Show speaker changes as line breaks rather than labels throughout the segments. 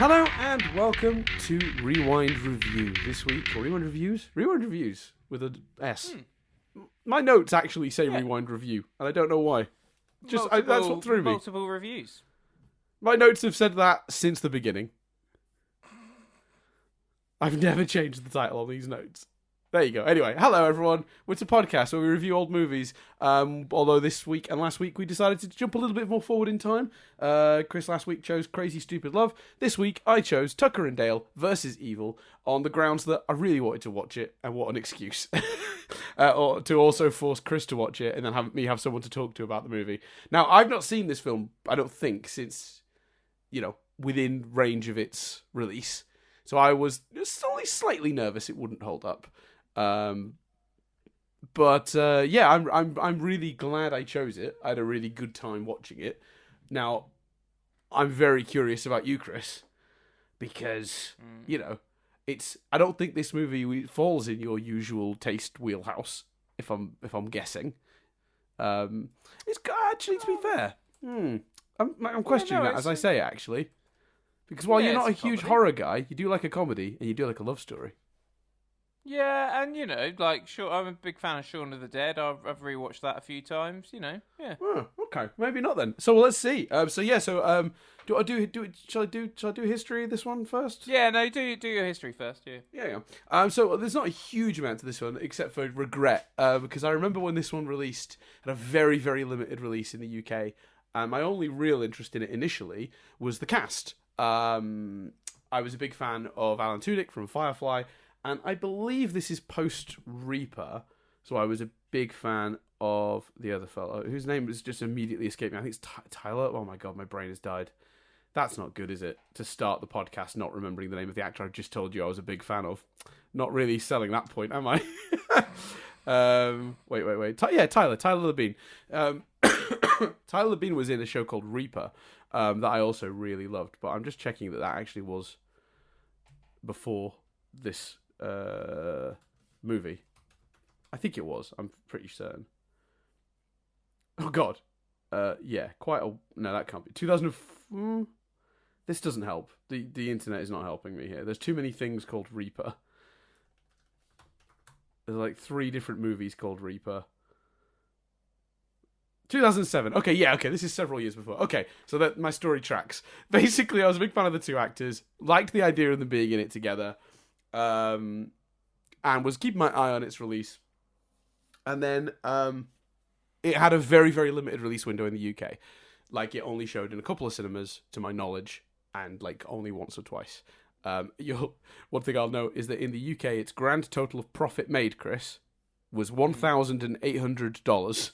Hello and welcome to Rewind Review this week, or Rewind Reviews? Rewind Reviews with a S. My notes actually say Rewind Review, and I don't know why. That's what threw me.
Multiple reviews.
My notes have said that since the beginning. I've never changed the title on these notes. There you go. Anyway, hello everyone. It's a podcast where we review old movies. Although this week and last week we decided to jump a little bit more forward in time. Chris last week chose Crazy Stupid Love. This week I chose Tucker and Dale versus Evil on the grounds that I really wanted to watch it, and what an excuse. Or to also force Chris to watch it and then have someone to talk to about the movie. Now, I've not seen this film, I don't think, since, within range of its release. So I was just only slightly nervous it wouldn't hold up. I'm really glad I chose it. I had a really good time watching it. Now, I'm very curious about you, Chris, because I don't think this movie falls in your usual taste wheelhouse. If I'm guessing, it's actually, to be fair, I'm questioning that as I say it, actually, because while you're not a huge horror guy, you do like a comedy and you do like a love story.
Yeah, and sure, I'm a big fan of Shaun of the Dead. I've rewatched that a few times. Yeah.
Oh, okay, maybe not then. So let's see. Shall I do history of this one first?
Yeah, no, do your history first. Yeah.
Yeah. So there's not a huge amount to this one except for regret, because I remember when this one released, had a very, very limited release in the UK, and my only real interest in it initially was the cast. I was a big fan of Alan Tudyk from Firefly. And I believe this is post-Reaper, so I was a big fan of the other fellow, whose name was just immediately escaped me. I think it's Tyler. Oh my god, my brain has died. That's not good, is it? To start the podcast not remembering the name of the actor I just told you I was a big fan of. Not really selling that point, am I? Wait. Tyler Labine. Tyler Labine was in a show called Reaper that I also really loved, but I'm just checking that actually was before this movie. I think it was. I'm pretty certain. Oh god. No, that can't be. 2000. This doesn't help. The internet is not helping me here. There's too many things called Reaper. There's like 3 different movies called Reaper. 2007. Okay, this is several years before. Okay, so that my story tracks. Basically, I was a big fan of the 2 actors. Liked the idea of them being in it together. And was keeping my eye on its release. And then it had a very, very limited release window in the UK. Like, it only showed in a couple of cinemas, to my knowledge, and like only once or twice. One thing I'll note is that in the UK, its grand total of profit made, Chris, was $1,800.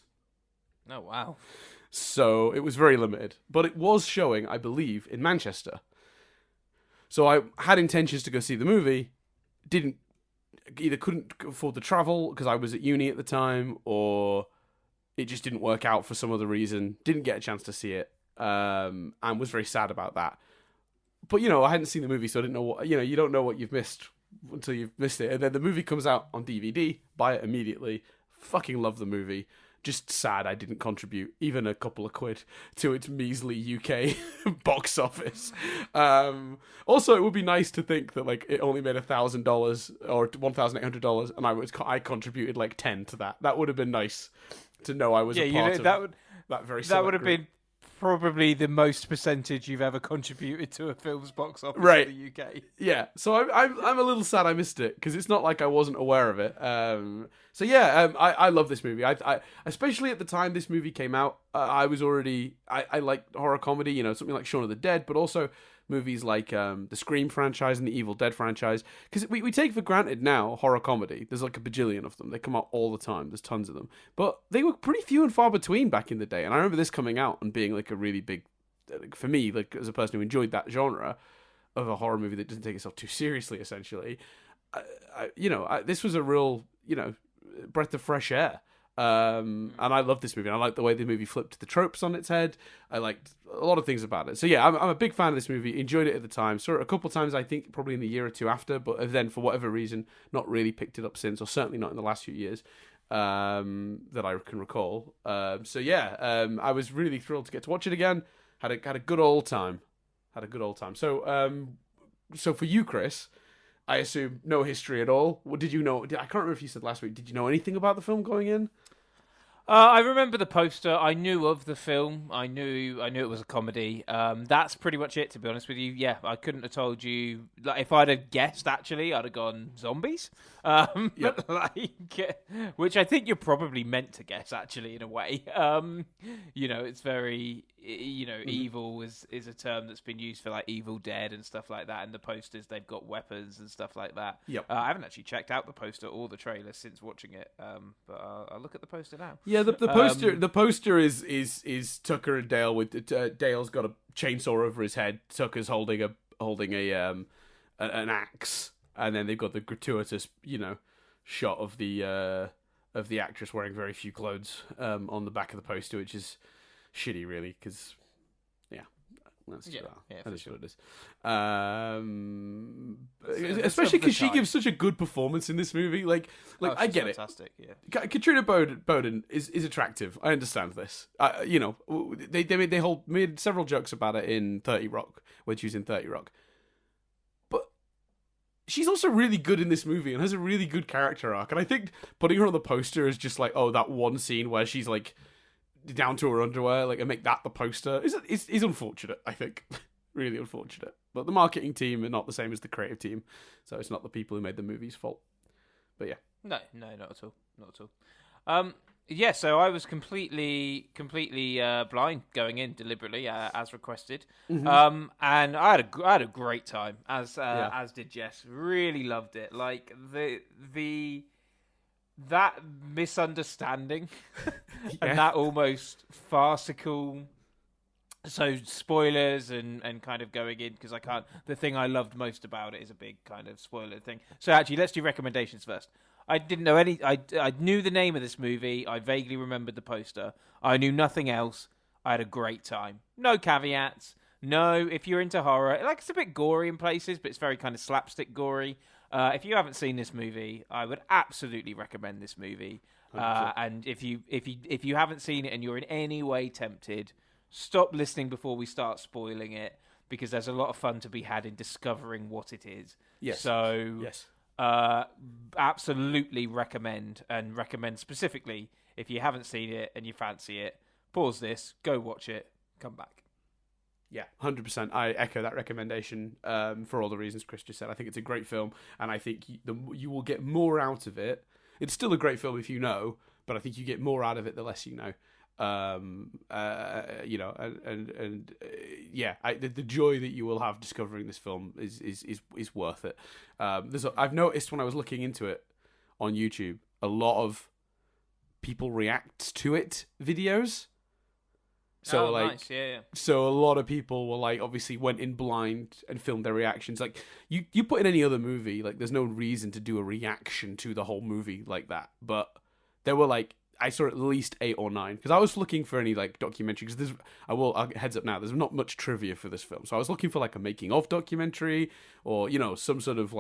Oh, wow. So
it was very limited. But it was showing, I believe, in Manchester. So I had intentions to go see the movie, couldn't afford the travel because I was at uni at the time, or it just didn't work out for some other reason. Didn't get a chance to see it, and was very sad about that. But I hadn't seen the movie, so I didn't know what. You don't know what you've missed until you've missed it. And then the movie comes out on DVD. Buy it immediately. Fucking love the movie. Just sad I didn't contribute even a couple of quid to its measly UK box office. Also, it would be nice to think that it only made $1,000 or $1,800, and I contributed like 10 to that. That would have been nice to know I was a part of that very.
That would have been probably the most percentage you've ever contributed to a film's box office in the UK.
Yeah, so I'm a little sad I missed it, because it's not like I wasn't aware of it. I love this movie. I especially at the time this movie came out, I was already I liked horror comedy, something like Shaun of the Dead, but also movies like the Scream franchise and the Evil Dead franchise, because we take for granted now horror comedy. There's like a bajillion of them. They come out all the time. There's tons of them, but they were pretty few and far between back in the day. And I remember this coming out and being like a really big, for me, like as a person who enjoyed that genre of a horror movie that doesn't take itself too seriously, essentially. This was a real breath of fresh air. And I love this movie. And I like the way the movie flipped the tropes on its head. I liked a lot of things about it. So yeah, I'm a big fan of this movie. Enjoyed it at the time. Saw it a couple times, I think, probably in the year or two after. But then, for whatever reason, not really picked it up since, or certainly not in the last few years that I can recall. I was really thrilled to get to watch it again. Had a good old time. Had a good old time. So for you, Chris, I assume no history at all. What did you know? I can't remember if you said last week. Did you know anything about the film going in?
I remember the poster. I knew of the film. I knew it was a comedy. That's pretty much it, to be honest with you. Yeah, I couldn't have told you. Like, if I'd have guessed, actually, I'd have gone zombies.
Yep.
Which I think you're probably meant to guess, actually, in a way. It's very, evil is a term that's been used for like Evil Dead and stuff like that. And the posters, they've got weapons and stuff like that.
Yep.
I haven't actually checked out the poster or the trailer since watching it. But I'll look at the poster now.
Yeah, the poster is Tucker and Dale with Dale's got a chainsaw over his head. Tucker's holding an axe, and then they've got the gratuitous shot of the actress wearing very few clothes on the back of the poster, which is shitty, really, because that's just that is what it is. Especially because she gives such a good performance in this movie. Like I get
fantastic,
it. Yeah. Katrina Bowden is attractive. I understand this. They made several jokes about it in 30 Rock when she was in 30 Rock. But she's also really good in this movie and has a really good character arc. And I think putting her on the poster is just like, oh, that one scene where she's like down to her underwear, like, and make that the poster is unfortunate, I think. Really unfortunate. But the marketing team are not the same as the creative team, so it's not the people who made the movie's fault. But yeah.
No, not at all. Not at all. So I was completely blind going in deliberately, as requested.
Mm-hmm.
And I had a great time, as did Jess. Really loved it. Like that misunderstanding and that almost farcical. So spoilers and kind of going in, because I can't. The thing I loved most about it is a big kind of spoiler thing. So actually, let's do recommendations first. I didn't know any. I knew the name of this movie. I vaguely remembered the poster. I knew nothing else. I had a great time. No caveats. No, if you're into horror, like, it's a bit gory in places, but it's very kind of slapstick gory. If you haven't seen this movie, I would absolutely recommend this movie. And if you haven't seen it and you're in any way tempted, stop listening before we start spoiling it, because there's a lot of fun to be had in discovering what it is.
Yes.
So,
yes.
Absolutely recommend specifically if you haven't seen it and you fancy it, pause this, go watch it, come back.
Yeah, 100%. I echo that recommendation for all the reasons Chris just said. I think it's a great film, and I think you will get more out of it. It's still a great film if you know, but I think you get more out of it the less you know. The joy that you will have discovering this film is worth it. I've noticed when I was looking into it on YouTube, a lot of people react to it videos. So
nice. Yeah.
So a lot of people were obviously went in blind and filmed their reactions. Like you put in any other movie, there's no reason to do a reaction to the whole movie like that. But there were I saw at least 8 or 9, because I was looking for any documentary. Because I'll heads up now, there's not much trivia for this film, so I was looking for a making of documentary, or some sort of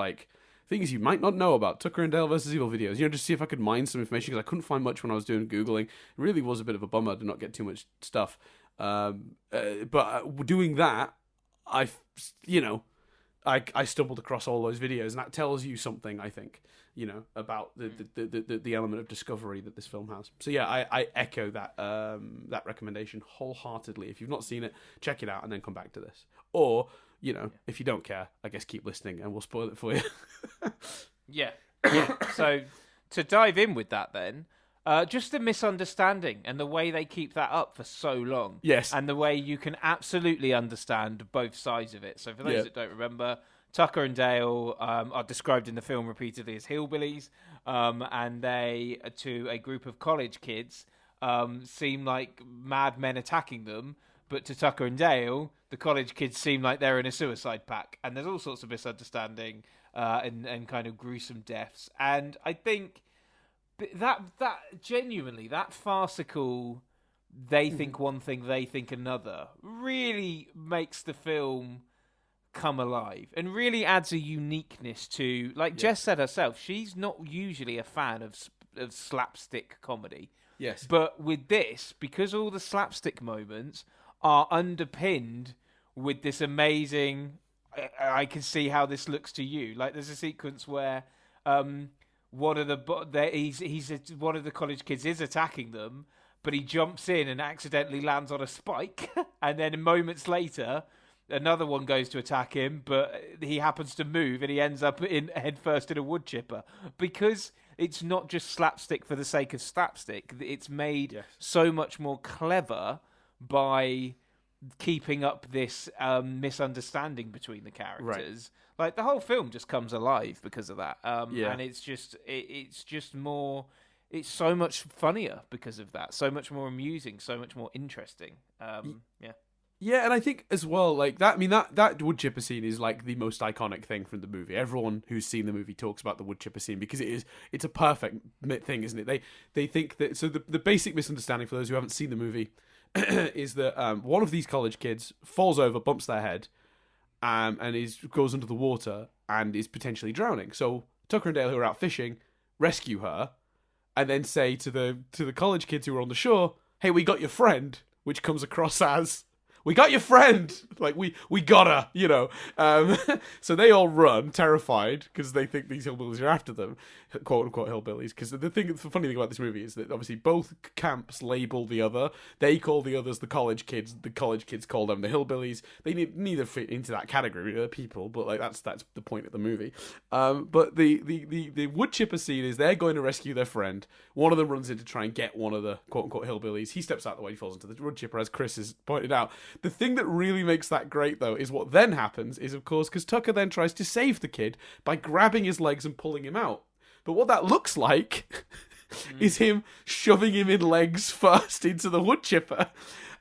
things you might not know about Tucker and Dale versus Evil videos. Just see if I could mine some information, because I couldn't find much when I was doing Googling. It really was a bit of a bummer to not get too much stuff. But doing that, I stumbled across all those videos, and that tells you something, I think, about the element of discovery that this film has. So yeah, I echo that recommendation wholeheartedly. If you've not seen it, check it out and then come back to this. Or, if you don't care, I guess keep listening and we'll spoil it for you.
Yeah. So to dive in with that then, just the misunderstanding and the way they keep that up for so long.
Yes.
And the way you can absolutely understand both sides of it. So for those that don't remember, Tucker and Dale are described in the film repeatedly as hillbillies, and they, to a group of college kids, seem like mad men attacking them, but to Tucker and Dale, the college kids seem like they're in a suicide pact, and there's all sorts of misunderstanding and kind of gruesome deaths. And I think that genuinely, that farcical, they think one thing, they think another, really makes the film come alive and really adds a uniqueness to, Jess said herself, she's not usually a fan of slapstick comedy.
Yes.
But with this, because all the slapstick moments are underpinned with this amazing. I can see how this looks to you. Like, there's a sequence where one of one of the college kids is attacking them, but he jumps in and accidentally lands on a spike, and then moments later, another one goes to attack him, but he happens to move and he ends up in head first in a wood chipper. Because it's not just slapstick for the sake of slapstick. It's made so much more clever by keeping up this misunderstanding between the characters. Right. Like, the whole film just comes alive because of that. And it's just more. It's so much funnier because of that. So much more amusing. So much more interesting.
Yeah, and I think as well, like that. I mean, that wood chipper scene is like the most iconic thing from the movie. Everyone who's seen the movie talks about the wood chipper scene because it's a perfect thing, isn't it? They think that. So the basic misunderstanding for those who haven't seen the movie is that one of these college kids falls over, bumps their head, and goes under the water and is potentially drowning. So Tucker and Dale, who are out fishing, rescue her, and then say to the college kids who are on the shore, "Hey, we got your friend," which comes across as, "We got your friend!" Like, we got her, you know. So they all run, terrified, because they think these hillbillies are after them, quote-unquote hillbillies. Because the funny thing about this movie is that, obviously, both camps label the other. They call the others the college kids. The college kids call them the hillbillies. They neither fit into that category. They're people, but, like, that's the point of the movie. But the wood chipper scene is they're going to rescue their friend. One of them runs in to try and get one of the quote-unquote hillbillies. He steps out the way, he falls into the wood chipper, as Chris has pointed out. The thing that really makes that great, though, is what then happens is, of course, because Tucker then tries to save the kid by grabbing his legs and pulling him out. But what that looks like is him shoving him in legs first into the wood chipper.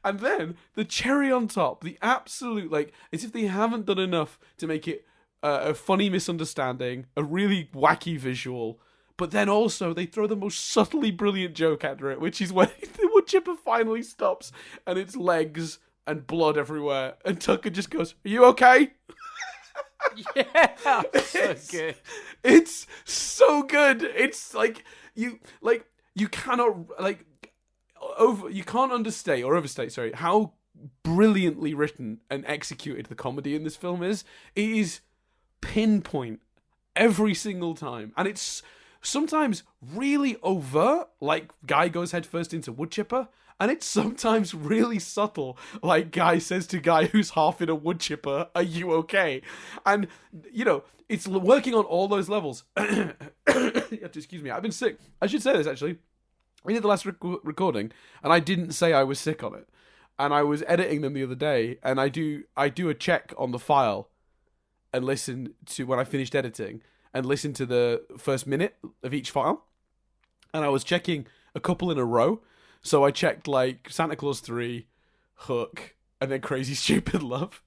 And then the cherry on top, the absolute, like, as if they haven't done enough to make it a funny misunderstanding, a really wacky visual, but then also they throw the most subtly brilliant joke after it, which is when the wood chipper finally stops and it's legs and blood everywhere, and Tucker just goes, "Are you okay?"
Yeah, so good.
It's so good. It's like you cannot you can't understate or overstate, sorry, how brilliantly written and executed the comedy in this film is. It is pinpoint every single time, and it's sometimes really overt, like guy goes headfirst into wood chipper, and it's sometimes really subtle, like guy says to guy who's half in a wood chipper, "Are you okay?" And, you know, it's working on all those levels. Excuse me, I've been sick. I should say this, actually. We did the last recording, and I didn't say I was sick on it. And I was editing them the other day, and I do a check on the file and listen to, when I finished editing, and listen to the first minute of each file. And I was checking a couple in a row. So I checked, like, Santa Claus 3, Hook, and then Crazy Stupid Love.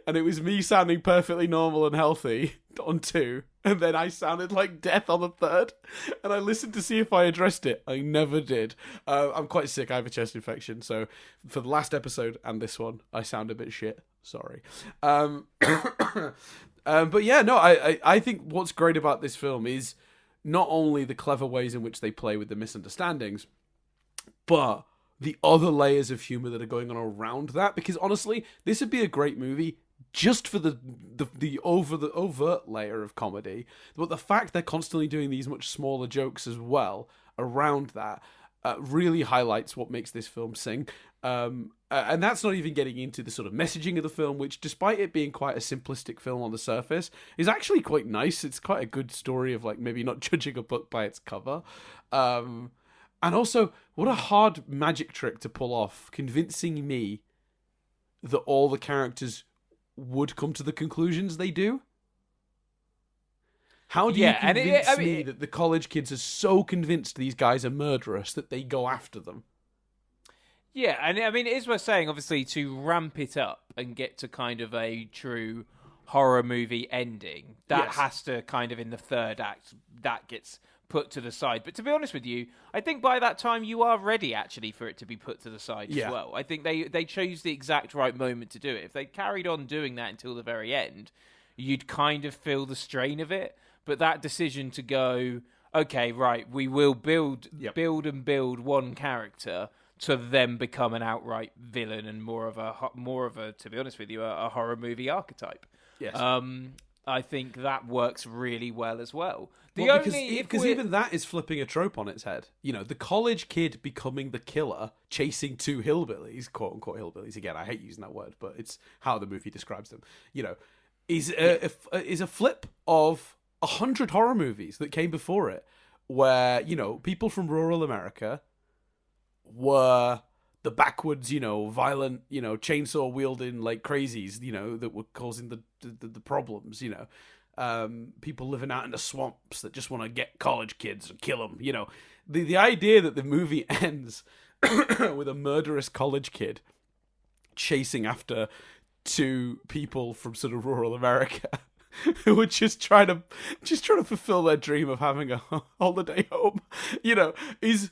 And it was me sounding perfectly normal and healthy on 2. And then I sounded like death on the 3rd. And I listened to see if I addressed it. I never did. I'm quite sick. I have a chest infection. So for the last episode and this one, I sound a bit shit. Sorry. But yeah, no, I think what's great about this film is not only the clever ways in which they play with the misunderstandings, but the other layers of humor that are going on around that. Because honestly, this would be a great movie just for the overt layer of comedy. But the fact they're constantly doing these much smaller jokes as well around that really highlights what makes this film sing. And that's not even getting into the sort of messaging of the film, which, despite it being quite a simplistic film on the surface, is actually quite nice. It's quite a good story of, like, maybe not judging a book by its cover. And also, what a hard magic trick to pull off, convincing me that all the characters would come to the conclusions they do. How do you convince me that the college kids are so convinced these guys are murderous that they go after them?
Yeah, and I mean, it is worth saying, obviously, to ramp it up and get to kind of a true horror movie ending, that has to kind of, in the third act, that gets put to the side. But to be honest with you, I think by that time you are ready, actually, for it to be put to the side as well. I think they chose the exact right moment to do it. If they carried on doing that until the very end, you'd kind of feel the strain of it. But that decision to go, okay, right, we will build one character to then become an outright villain and more of a, to be honest with you, a horror movie archetype.
Yes.
I think that works really well as well.
Because even that is flipping a trope on its head. You know, the college kid becoming the killer, chasing two hillbillies, quote unquote hillbillies. Again, I hate using that word, but it's how the movie describes them. You know, is a flip of 100 horror movies that came before it, where, you know, people from rural America were the backwards, you know, violent, you know, chainsaw wielding like crazies, you know, that were causing the problems, you know. People living out in the swamps that just want to get college kids and kill them, you know. The idea that the movie ends with a murderous college kid chasing after two people from sort of rural America who were just trying to fulfill their dream of having a holiday home, you know, is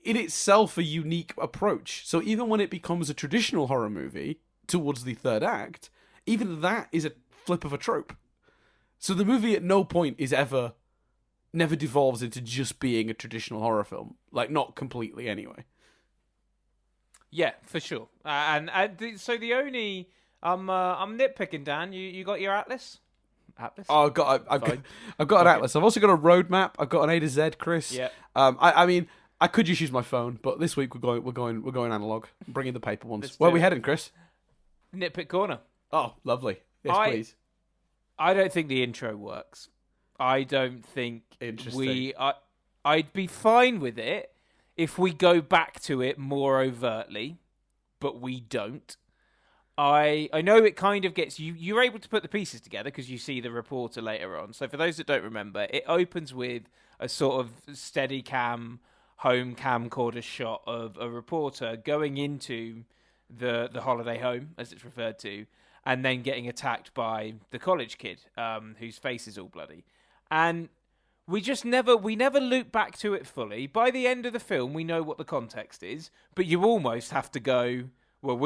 in itself a unique approach. So even when it becomes a traditional horror movie towards the third act, even that is a flip of a trope. So the movie at no point never devolves into just being a traditional horror film. Like, not completely anyway.
Yeah, for sure. So the only... I'm nitpicking, Dan. You got your atlas? Atlas?
Oh, I've got an atlas. I've also got a roadmap. I've got an A to Z, Chris.
Yeah.
I mean, I could just use my phone, but this week we're going analog. I'm bringing the paper ones. Where are we heading, Chris?
Nitpick corner.
Oh, lovely. Yes, please.
I don't think the intro works. I don't think I'd be fine with it if we go back to it more overtly, but we don't. I know it kind of gets you're able to put the pieces together because you see the reporter later on. So for those that don't remember, it opens with a sort of steady cam, home camcorder shot of a reporter going into the holiday home, as it's referred to, and then getting attacked by the college kid, whose face is all bloody. And we never loop back to it fully. By the end of the film, we know what the context is, but you almost have to go, well,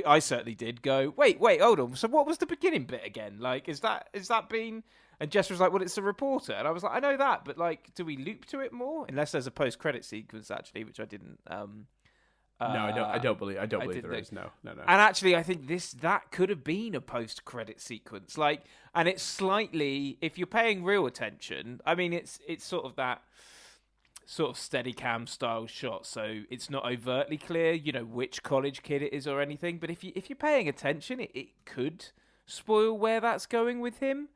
I certainly did go, wait, hold on. So what was the beginning bit again? Like, is that been... And Jess was like, well, it's a reporter. And I was like, I know that, but like, do we loop to it more? Unless there's a post-credit sequence, actually, which I didn't...
No, I don't believe there is. No.
And actually, I think that could have been a post-credit sequence. Like, and it's slightly, if you're paying real attention, I mean, it's sort of that sort of Steadicam style shot, so it's not overtly clear, you know, which college kid it is or anything. But if you're paying attention, it could spoil where that's going with him.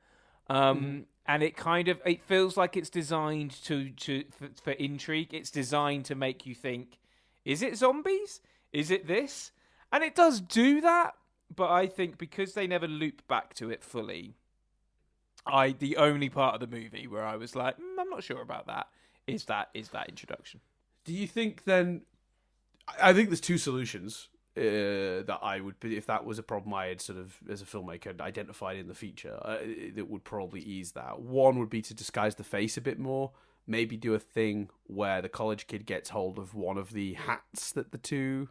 And it feels like it's designed for intrigue. It's designed to make you think, is it zombies? Is it this? And it does do that, but I think because they never loop back to it fully, the only part of the movie where I was like, I'm not sure about that, is that introduction.
Do you think then... I think there's two solutions that I would... If that was a problem I had sort of, as a filmmaker, identified in the feature, that would probably ease that. One would be to disguise the face a bit more. Maybe do a thing where the college kid gets hold of one of the hats that the two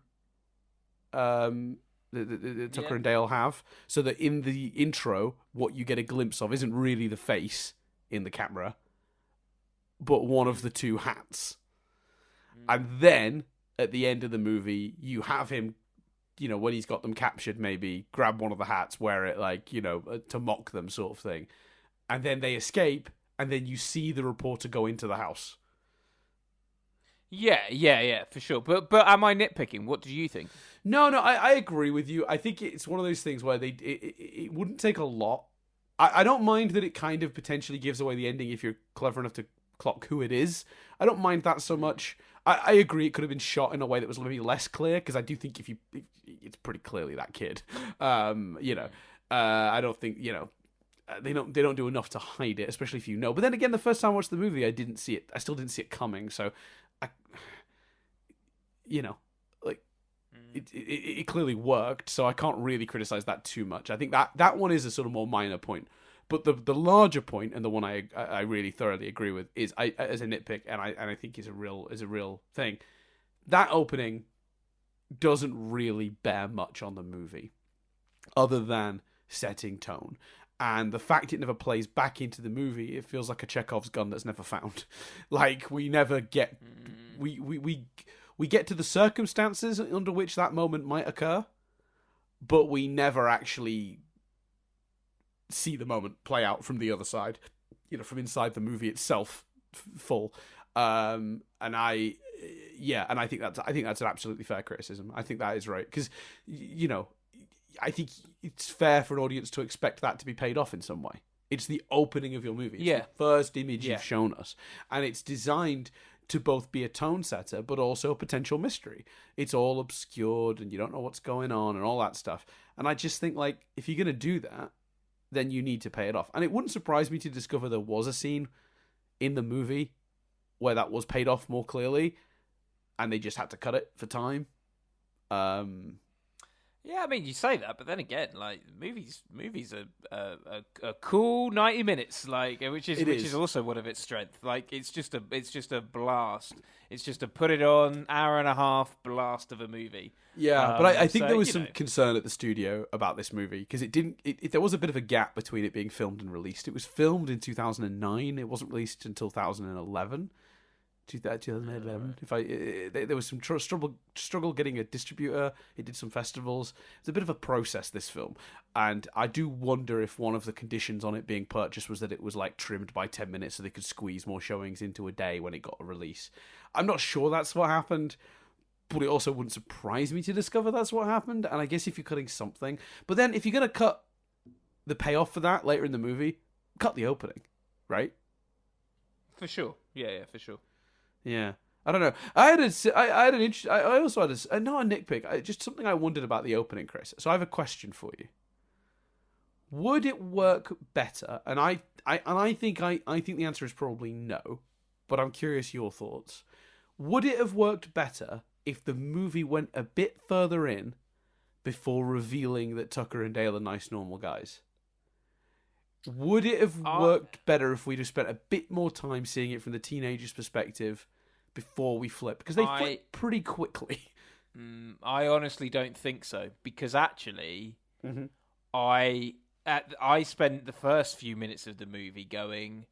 the Tucker and Dale have, so that in the intro, what you get a glimpse of isn't really the face in the camera, but one of the two hats. And then, at the end of the movie, you have him, you know, when he's got them captured, maybe grab one of the hats, wear it, like, you know, to mock them sort of thing. And then they escape, and then you see the reporter go into the house.
Yeah, for sure. But am I nitpicking? What do you think?
No, I agree with you. I think it's one of those things where it wouldn't take a lot. I don't mind that it kind of potentially gives away the ending if you're clever enough to clock who it is. I don't mind that so much. I agree it could have been shot in a way that was maybe less clear, because I do think if it's pretty clearly that kid. You know, I don't think, you know, they don't do enough to hide it, especially if you know. But then again, the first time I watched the movie, I still didn't see it coming. So, you know, like it clearly worked. So I can't really criticize that too much. I think that one is a sort of more minor point. But the larger point, and the one I really thoroughly agree with, is as a nitpick, and I think is a real thing. That opening doesn't really bear much on the movie, other than setting tone. And the fact it never plays back into the movie, it feels like a Chekhov's gun that's never found. Like, we never get... We we get to the circumstances under which that moment might occur, but we never actually see the moment play out from the other side, from inside the movie itself, full. And I think that's an absolutely fair criticism. I think that is right, because I think it's fair for an audience to expect that to be paid off in some way. It's the opening of your movie. It's the first image you've shown us, and it's designed to both be a tone setter but also a potential mystery. It's all obscured and you don't know what's going on and all that stuff. And I just think, like, if you're going to do that, then you need to pay it off. And it wouldn't surprise me to discover there was a scene in the movie where that was paid off more clearly and they just had to cut it for time.
Yeah, I mean, you say that, but then again, like, movies are a cool 90 minutes, like, which is also one of its strengths. Like, it's just a blast. It's just a put it on, hour and a half blast of a movie.
Yeah, but I think there was some concern at the studio about this movie, because there was a bit of a gap between it being filmed and released. It was filmed in 2009. It wasn't released until 2011. 2011. There was some struggle getting a distributor. It did some festivals. It's a bit of a process, this film, and I do wonder if one of the conditions on it being purchased was that it was like trimmed by 10 minutes so they could squeeze more showings into a day when it got a release. I'm not sure that's what happened, but it also wouldn't surprise me to discover that's what happened. And I guess if you're cutting something, but then if you're gonna cut the payoff for that later in the movie, cut the opening, right?
For sure. Yeah, for sure.
Yeah, I don't know. I also had not a nitpick. Just something I wondered about the opening, Chris. So I have a question for you. Would it work better? And I think the answer is probably no. But I'm curious your thoughts. Would it have worked better if the movie went a bit further in before revealing that Tucker and Dale are nice, normal guys? Would it have worked better if we'd have spent a bit more time seeing it from the teenager's perspective before we flip? Because they flip pretty quickly.
I honestly don't think so. Because actually, I spent the first few minutes of the movie going,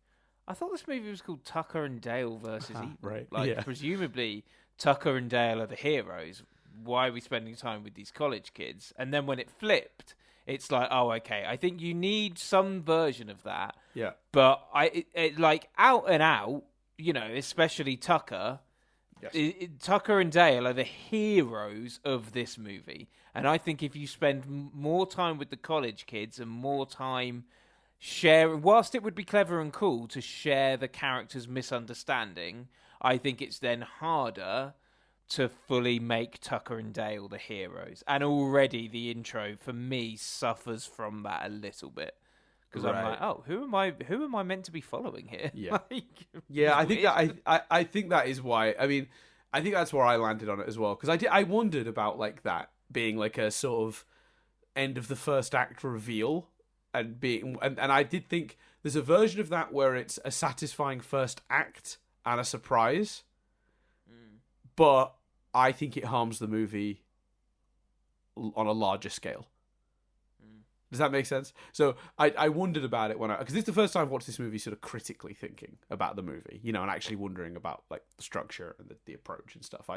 I thought this movie was called Tucker and Dale versus Evil.
Right.
Like, presumably, Tucker and Dale are the heroes. Why are we spending time with these college kids? And then when it flipped, it's like, oh, okay, I think you need some version of that.
Yeah.
But like, out and out, especially Tucker, Tucker and Dale are the heroes of this movie. And I think if you spend more time with the college kids and more time sharing, whilst it would be clever and cool to share the characters' misunderstanding, I think it's then harder to fully make Tucker and Dale the heroes. And already the intro, for me, suffers from that a little bit. Because I'm like, oh, who am I meant to be following here?
Yeah. I think that is why. I mean, I think that's where I landed on it as well. Because I wondered about, like, that being like a sort of end of the first act reveal. And I did think there's a version of that where it's a satisfying first act and a surprise. But I think it harms the movie on a larger scale. Does that make sense? So I wondered about it because this is the first time I've watched this movie sort of critically thinking about the movie, and actually wondering about, like, the structure and the approach and stuff.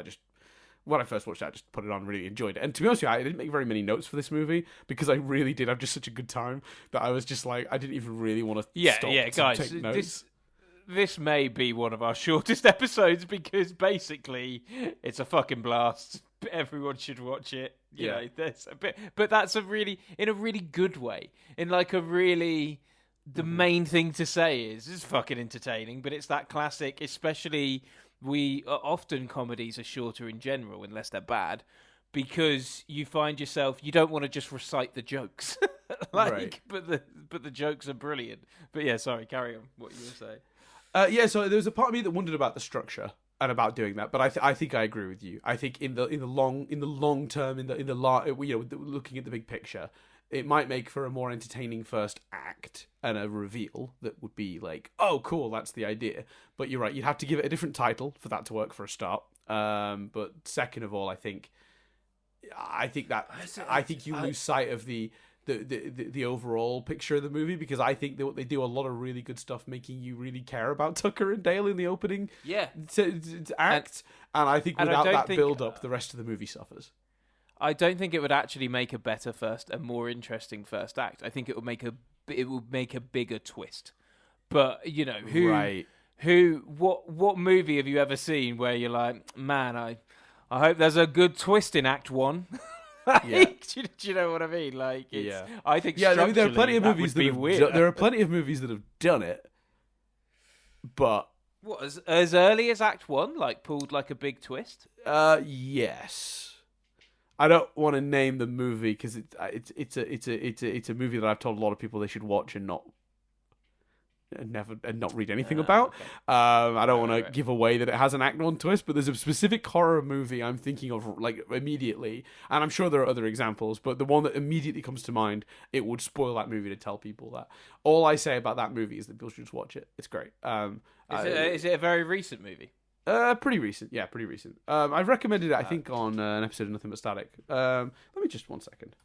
When I first watched it, I just put it on, really enjoyed it. And to be honest with you, I didn't make very many notes for this movie because I really did have just such a good time that I was just like, I didn't even really want to stop to
guys,
take notes.
This may be one of our shortest episodes because basically it's a fucking blast. Everyone should watch it. You know, there's a bit, but that's in a really good way. In like a really, the main thing to say is it's fucking entertaining, but it's that classic, especially often comedies are shorter in general unless they're bad, because you find yourself, you don't want to just recite the jokes.
Right.
But the jokes are brilliant. But yeah, sorry, carry on what you were saying.
So there was a part of me that wondered about the structure and about doing that, but I think I agree with you. I think in the long term, looking at the big picture, it might make for a more entertaining first act and a reveal that would be like, oh, cool, that's the idea. But you're right, you'd have to give it a different title for that to work for a start. But second of all, I think you lose sight of the the overall picture of the movie, because I think that they do a lot of really good stuff, making you really care about Tucker and Dale in the opening act, and I think without that build up, the rest of the movie suffers.
I don't think it would actually make a better a more interesting first act. I think it would make a bigger twist. But you know what movie have you ever seen where you're like, man, I hope there's a good twist in Act 1.
Yeah.
do you know what I mean? Like, I think
I mean, there are plenty of movies there are plenty of movies that have done it, but
what as early as Act 1, like pulled like a big twist.
Yes. I don't want to name the movie because it's a movie that I've told a lot of people they should watch and not read anything about.
Okay.
I don't want to give away that it has an Act 1 twist, but there's a specific horror movie I'm thinking of like immediately, and I'm sure there are other examples, but the one that immediately comes to mind, it would spoil that movie to tell people that. All I say about that movie is that people should just watch it. It's great.
Is it a very recent movie?
Pretty recent. Yeah, pretty recent. I've recommended it, I think, on an episode of Nothing But Static. Let me just 1 second.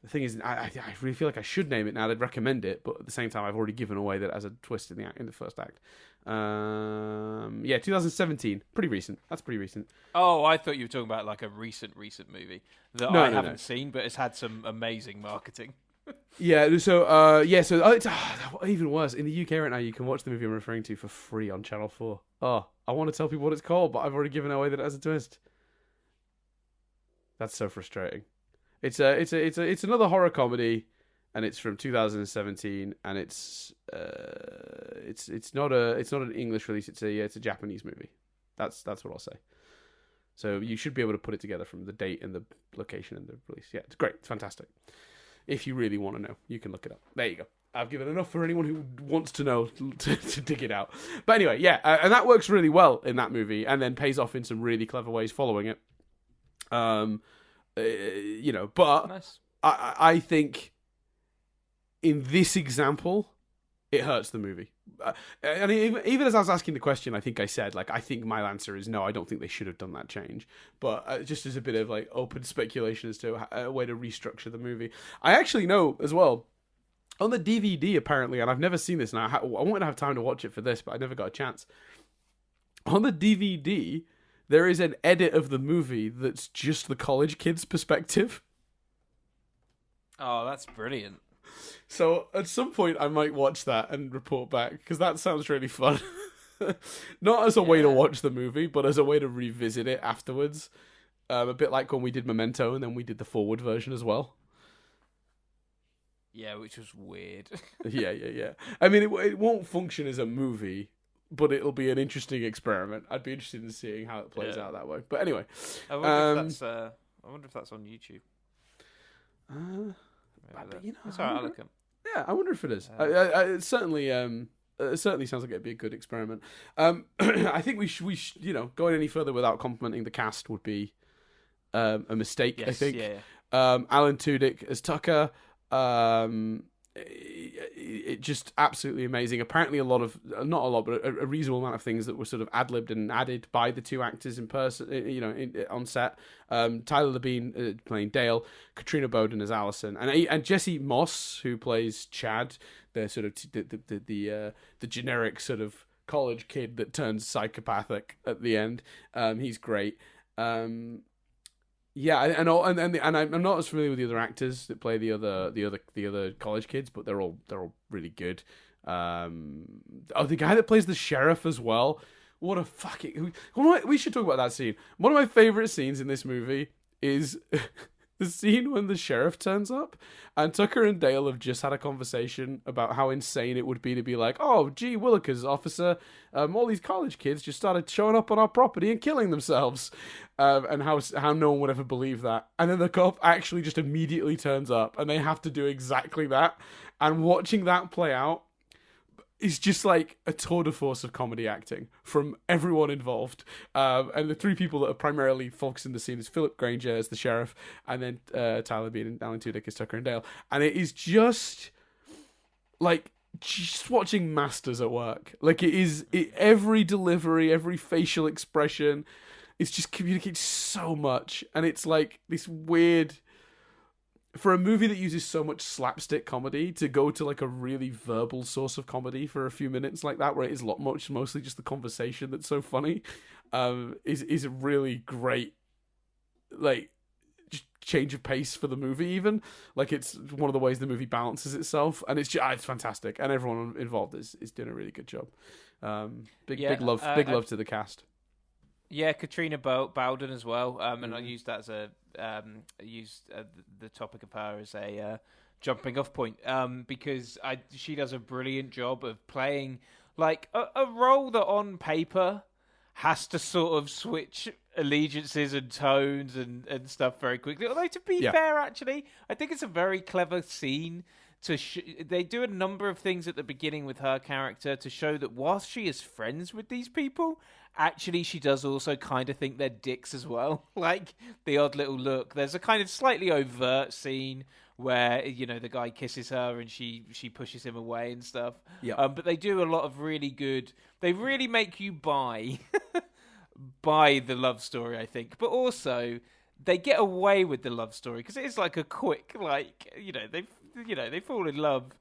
The thing is, I really feel like I should name it now. They'd recommend it, but at the same time, I've already given away that it has a twist in the first act. 2017, pretty recent. That's pretty recent.
Oh, I thought you were talking about like a recent movie that I haven't seen, but it's had some amazing marketing.
So it's even worse. In the UK right now, you can watch the movie I'm referring to for free on Channel 4. Oh, I want to tell people what it's called, but I've already given away that it has a twist. That's so frustrating. It's another horror comedy, and it's from 2017, and it's not an English release. It's a Japanese movie. That's what I'll say. So you should be able to put it together from the date and the location and the release. Yeah, it's great. It's fantastic. If you really want to know, you can look it up. There you go. I've given enough for anyone who wants to know to dig it out. But anyway, and that works really well in that movie, and then pays off in some really clever ways following it. But
nice.
I think in this example, it hurts the movie. And even as I was asking the question, I think I said, like, I think my answer is no, I don't think they should have done that change. But just as a bit of, like, open speculation as to a way to restructure the movie. I actually know, as well, on the DVD, apparently, and I've never seen this, and I wanted to have time to watch it for this, but I never got a chance. On the DVD, there is an edit of the movie that's just the college kids' perspective.
Oh, that's brilliant.
So at some point I might watch that and report back, because that sounds really fun. Not as a way to watch the movie, but as a way to revisit it afterwards. A bit like when we did Memento and then we did the forward version as well.
Yeah, which was weird.
Yeah. I mean, it won't function as a movie, but it'll be an interesting experiment. I'd be interested in seeing how it plays out that way. But anyway.
I wonder if that's on YouTube.
But,
that's all right, I'll look at.
Yeah, I wonder if it is. It certainly sounds like it'd be a good experiment. I think we should, going any further without complimenting the cast would be a mistake.
Yes,
I think.
Yeah.
Alan Tudyk as Tucker. It just absolutely amazing. Apparently, not a lot, but a reasonable amount of things that were sort of ad-libbed and added by the two actors in person, on set. Tyler Labine playing Dale, Katrina Bowden as Allison, and Jesse Moss, who plays Chad, the sort of the generic sort of college kid that turns psychopathic at the end. He's great. Yeah, and I'm not as familiar with the other actors that play the other college kids, but they're all really good. The guy that plays the sheriff as well. What a fucking! We should talk about that scene. One of my favorite scenes in this movie is the scene when the sheriff turns up, and Tucker and Dale have just had a conversation about how insane it would be to be like, "Oh, gee willikers, officer, all these college kids just started showing up on our property and killing themselves," and how no one would ever believe that. And then the cop actually just immediately turns up, and they have to do exactly that. And watching that play out is just like a tour de force of comedy acting from everyone involved. And the three people that are primarily focusing the scene is Philip Granger as the sheriff, and then Tyler Bean and Alan Tudyk as Tucker and Dale. And it is just like just watching masters at work. Like every delivery, every facial expression, it's just communicates so much. And it's like this weird for a movie that uses so much slapstick comedy to go to like a really verbal source of comedy for a few minutes like that, where it is mostly just the conversation that's so funny, is a really great like change of pace for the movie. Even like it's one of the ways the movie balances itself, and it's fantastic, and everyone involved is doing a really good job. Big love to the cast.
Yeah, Katrina Bowden as well, and I used that as the topic of her as a jumping off point, because she does a brilliant job of playing like a role that on paper has to sort of switch allegiances and tones and stuff very quickly. Although to be fair, actually, I think it's a very clever scene. They do a number of things at the beginning with her character to show that whilst she is friends with these people, actually she does also kind of think they're dicks as well. Like the odd little look. There's a kind of slightly overt scene where, you know, the guy kisses her and she pushes him away and stuff.
Yeah.
But they do a lot of really good. They really make you buy the love story, I think. But also they get away with the love story because it is like a quick, like, they fall in love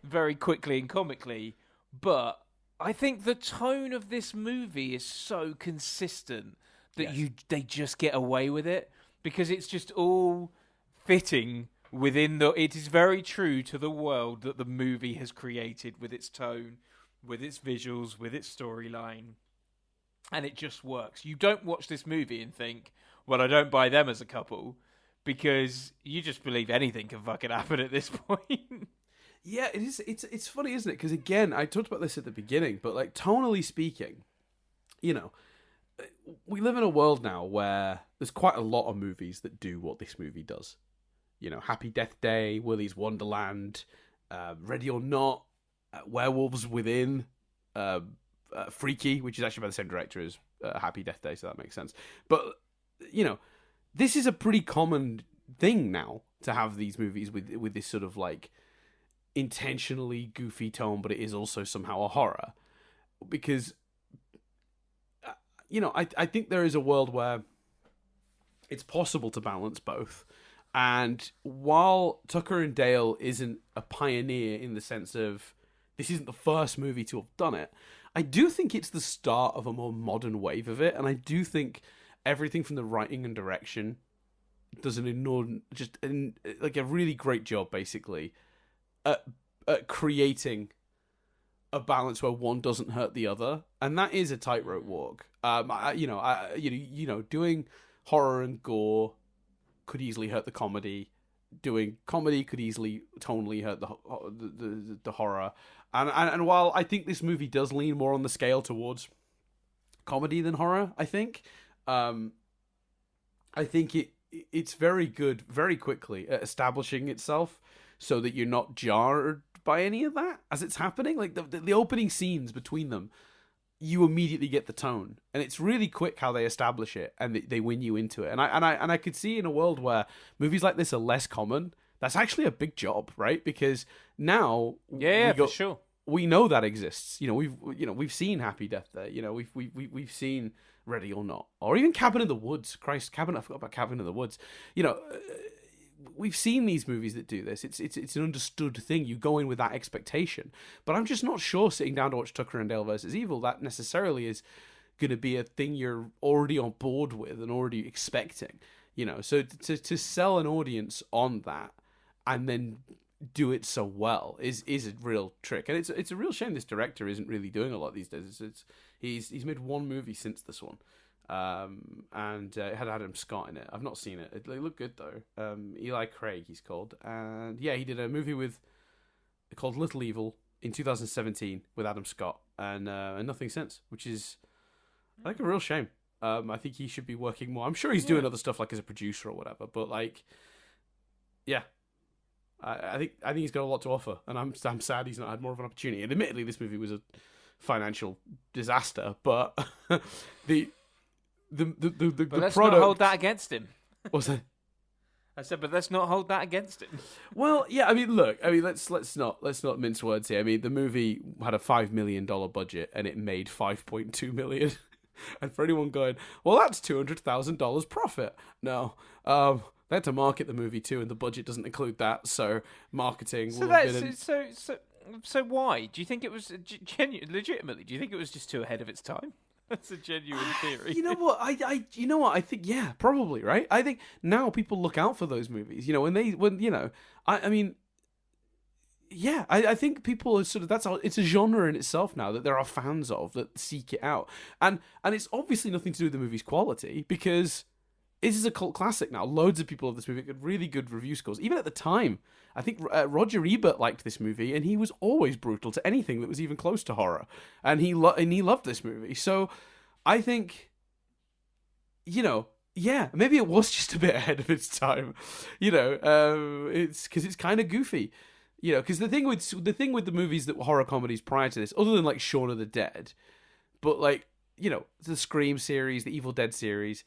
very quickly and comically. But I think the tone of this movie is so consistent that they just get away with it because it's just all fitting within it is very true to the world that the movie has created with its tone, with its visuals, with its storyline. And it just works. You don't watch this movie and think, well, I don't buy them as a couple, because you just believe anything can fucking happen at this point.
Yeah, it is. It's funny, isn't it? Because again, I talked about this at the beginning, but like tonally speaking, you know, we live in a world now where there's quite a lot of movies that do what this movie does. You know, Happy Death Day, Willy's Wonderland, Ready or Not, Werewolves Within, Freaky, which is actually by the same director as Happy Death Day, so that makes sense. But, you know, this is a pretty common thing now to have these movies with this sort of like intentionally goofy tone, but it is also somehow a horror. Because, you know, I think there is a world where it's possible to balance both. And while Tucker and Dale isn't a pioneer in the sense of this isn't the first movie to have done it, I do think it's the start of a more modern wave of it. And I do think everything from the writing and direction does an enormous, like a really great job, basically, at creating a balance where one doesn't hurt the other, and that is a tightrope walk. Doing horror and gore could easily hurt the comedy. Doing comedy could easily tonally hurt the horror. And while I think this movie does lean more on the scale towards comedy than horror, I think it's very good very quickly at establishing itself so that you're not jarred by any of that as it's happening. Like the opening scenes between them, you immediately get the tone, and it's really quick how they establish it, and they win you into it. And I could see in a world where movies like this are less common, that's actually a big job, right? Because now,
for sure,
we know that exists. We've seen Happy Death Day. We've seen Ready or Not, or even Cabin in the Woods. Christ, I forgot about Cabin in the Woods. We've seen these movies that do this. It's an understood thing. You go in with that expectation. But I'm just not sure sitting down to watch Tucker and Dale versus Evil, that necessarily is going to be a thing you're already on board with and already expecting. So to sell an audience on that and then do it so well is a real trick. And it's a real shame this director isn't really doing a lot these days. He's made one movie since this one. And it had Adam Scott in it. I've not seen it. It looked good though. Eli Craig, he's called, and yeah, he did a movie called Little Evil in 2017 with Adam Scott, and nothing since, which is I think a real shame. I think he should be working more. I'm sure he's doing other stuff like as a producer or whatever, but like, yeah, I think he's got a lot to offer, and I'm sad he's not had more of an opportunity. And admittedly, this movie was a financial disaster, but the
let's
product...
not hold that against him.
What's that?
I said, but let's not hold that against him.
Well, yeah, let's not mince words here. I mean, the movie had a $5 million budget and it made $5.2 million. And for anyone going, well, that's $200,000 profit. No, they had to market the movie too, and the budget doesn't include that. So marketing
So
will have been.
so why do you think it was legitimately? Do you think it was just too ahead of its time? That's a genuine theory.
You know what? I think yeah, probably right. I think now people look out for those movies. You know, I mean, yeah, I think people are sort of it's a genre in itself now that there are fans of that seek it out, and it's obviously nothing to do with the movie's quality because this is a cult classic now. Loads of people of this movie got really good review scores, even at the time. I think Roger Ebert liked this movie, and he was always brutal to anything that was even close to horror, and he loved this movie. So, I think, yeah, maybe it was just a bit ahead of its time. It's because it's kind of goofy, because the thing with the movies that were horror comedies prior to this, other than like Shaun of the Dead, but like the Scream series, the Evil Dead series,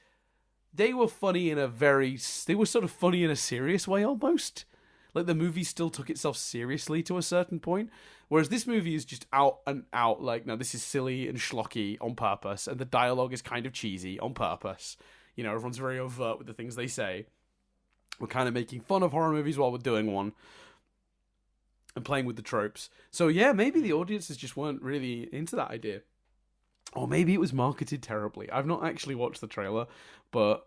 they were funny they were sort of funny in a serious way almost. Like the movie still took itself seriously to a certain point, whereas this movie is just out and out like, no, this is silly and schlocky on purpose, and the dialogue is kind of cheesy on purpose. Everyone's very overt with the things they say. We're kind of making fun of horror movies while we're doing one, and playing with the tropes. So yeah, maybe the audiences just weren't really into that idea. Or maybe it was marketed terribly. I've not actually watched the trailer, but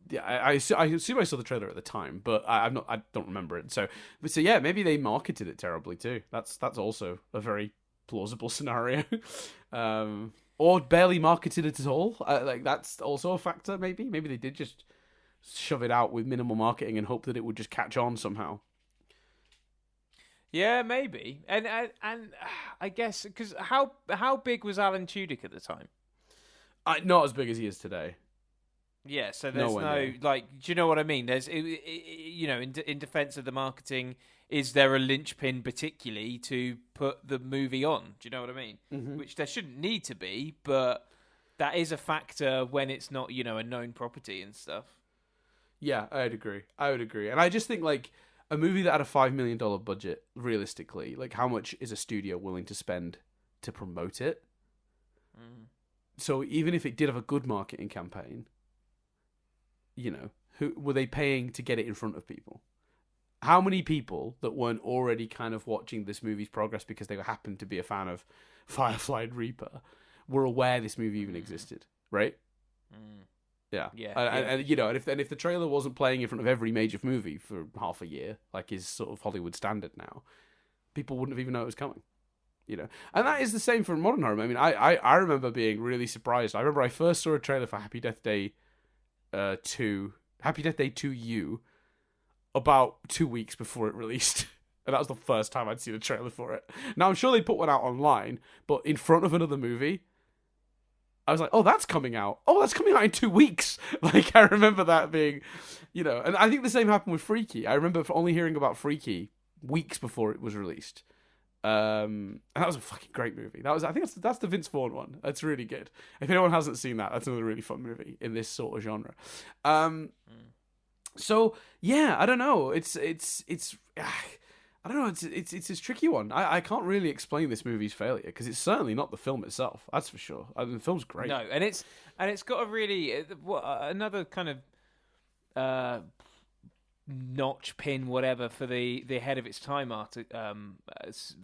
yeah, I assume I saw the trailer at the time, but I don't remember it. So yeah, maybe they marketed it terribly too. That's also a very plausible scenario. Or barely marketed it at all. Like that's also a factor. Maybe they did just shove it out with minimal marketing and hope that it would just catch on somehow.
Yeah, maybe. And I guess because how big was Alan Tudyk at the time?
Not as big as he is today.
Yeah, so there's no like, do you know what I mean? There's, in defense of the marketing, is there a linchpin particularly to put the movie on? Do you know what I mean? Mm-hmm. Which there shouldn't need to be, but that is a factor when it's not, a known property and stuff.
Yeah, I would agree. And I just think like a movie that had a $5 million budget, realistically, like how much is a studio willing to spend to promote it? Mm. So even if it did have a good marketing campaign, who were they paying to get it in front of people? How many people that weren't already kind of watching this movie's progress because they happened to be a fan of Firefly and Reaper were aware this movie even existed, right? Mm. Yeah. And if the trailer wasn't playing in front of every major movie for half a year, like is sort of Hollywood standard now, people wouldn't have even know it was coming. And that is the same for modern horror. I mean, I remember being really surprised. I remember I first saw a trailer for Happy Death Day 2, Happy Death Day 2U, about 2 weeks before it released. And that was the first time I'd seen a trailer for it. Now, I'm sure they put one out online, but in front of another movie, I was like, oh, that's coming out. Oh, that's coming out in 2 weeks. Like, I remember that being, and I think the same happened with Freaky. I remember only hearing about Freaky weeks before it was released. And that was a fucking great movie. I think that's the Vince Vaughn one. That's really good. If anyone hasn't seen that, that's another really fun movie in this sort of genre. So yeah, I don't know. It's I don't know. It's a tricky one. I can't really explain this movie's failure because it's certainly not the film itself. That's for sure. I mean, the film's great.
No, and it's got a really another kind of notch pin whatever for the ahead of its time art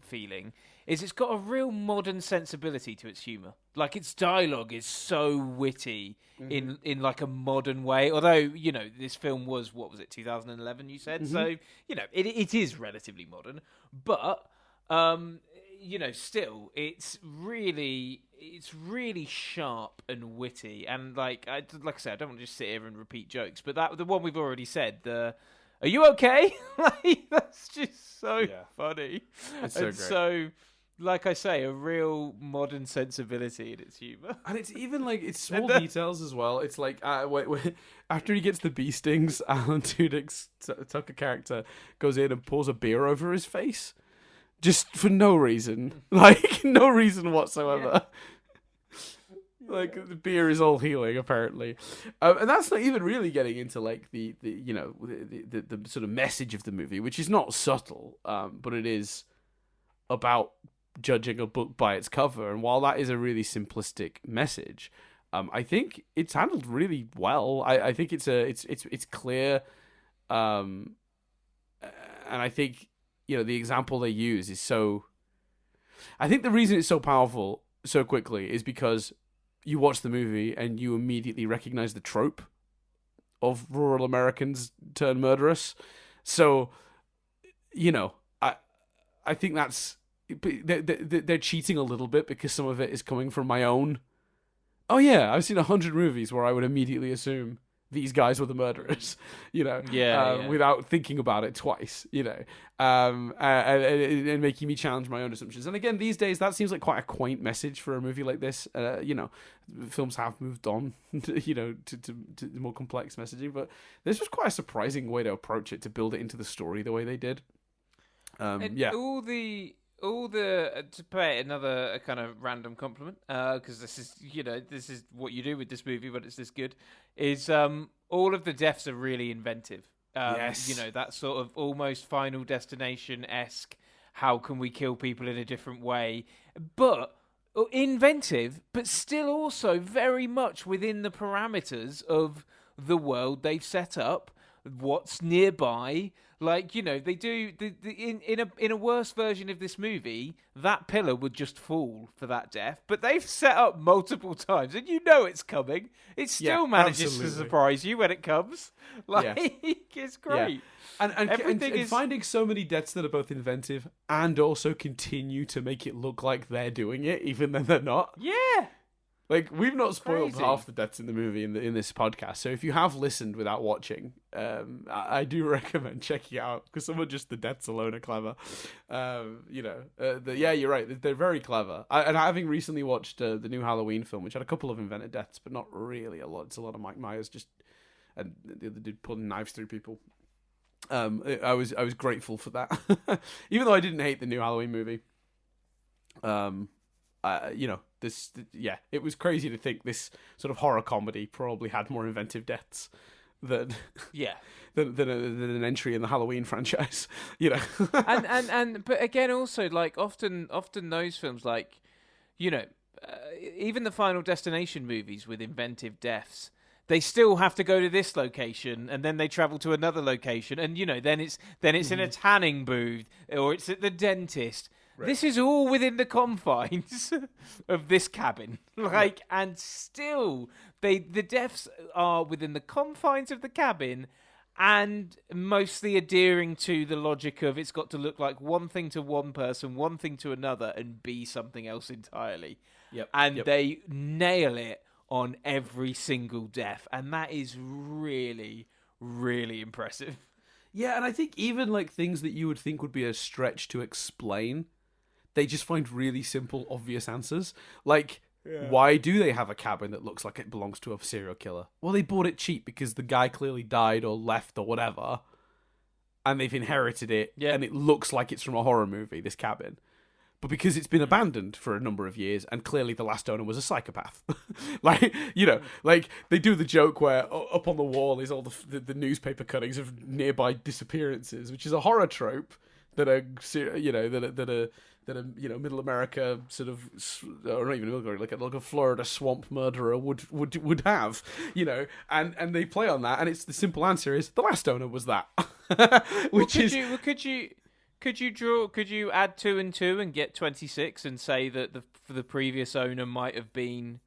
feeling is it's got a real modern sensibility to its humor. Like its dialogue is so witty in like a modern way, although this film was, what was it, 2011 you said, so it is relatively modern, but still it's really sharp and witty, and like I said, I don't want to just sit here and repeat jokes, but the one we've already said, are you okay? Like, that's just so funny.
It's so great.
So, like I say, a real modern sensibility in its humor.
And it's even like, it's small details as well. It's like, after he gets the bee stings, Alan Tudyk's Tucker character goes in and pours a beer over his face. Just for no reason. Like, no reason whatsoever. Yeah. Like, the beer is all healing, apparently. And that's not even really getting into, like, the sort of message of the movie, which is not subtle, but it is about judging a book by its cover. And while that is a really simplistic message, I think it's handled really well. I think it's clear, and I think the example they use is so. I think the reason it's so powerful so quickly is because you watch the movie and you immediately recognize the trope of rural Americans turn murderous. So, I think that's they're cheating a little bit because some of it is coming from my own. Oh yeah, I've seen 100 movies where I would immediately assume these guys were the murderers, without thinking about it twice, and making me challenge my own assumptions. And again, these days, that seems like quite a quaint message for a movie like this. Films have moved on, to more complex messaging, but this was quite a surprising way to approach it, to build it into the story the way they did.
All the to pay another kind of random compliment, because this is what you do with this movie when it's this good, is all of the deaths are really inventive.
Yes.
That sort of almost Final Destination-esque, how can we kill people in a different way, but inventive, but still also very much within the parameters of the world they've set up, what's nearby. Like, they do in a worse version of this movie, that pillar would just fall for that death. But they've set up multiple times, and it's coming. It still manages to surprise you when it comes. It's great.
Yeah. And finding so many deaths that are both inventive and also continue to make it look like they're doing it, even though they're not.
Yeah.
Like, we've not spoiled half the deaths in the movie in this podcast, so if you have listened without watching, I do recommend checking it out, because some of just the deaths alone are clever. You're right, they're very clever. And having recently watched the new Halloween film, which had a couple of invented deaths, but not really a lot. It's a lot of Mike Myers and the other dude pulling knives through people. I was grateful for that, even though I didn't hate the new Halloween movie. It was crazy to think this sort of horror comedy probably had more inventive deaths than an entry in the Halloween franchise,
but again, also, like, often those films, like, even the Final Destination movies with inventive deaths, they still have to go to this location, and then they travel to another location, and then it's in a tanning booth, or it's at the dentist. Right. This is all within the confines of this cabin, and still the deaths are within the confines of the cabin, and mostly adhering to the logic of it's got to look like one thing to one person, one thing to another, and be something else entirely. They nail it on every single death, and that is really, really impressive.
Yeah, and I think even like things that you would think would be a stretch to explain, they just find really simple, obvious answers. Like, why do they have a cabin that looks like it belongs to a serial killer? Well, they bought it cheap because the guy clearly died or left or whatever, and they've inherited it, and it looks like it's from a horror movie, this cabin. But because it's been abandoned for a number of years, and clearly the last owner was a psychopath. Like they do the joke where up on the wall is all the newspaper cuttings of nearby disappearances, which is a horror trope that are middle America sort of, or not even middle America, like a Florida swamp murderer would have, and they play on that, and it's the simple answer is the last owner was that.
Could you add 2 and 2 and get 26 and say that the previous owner might have been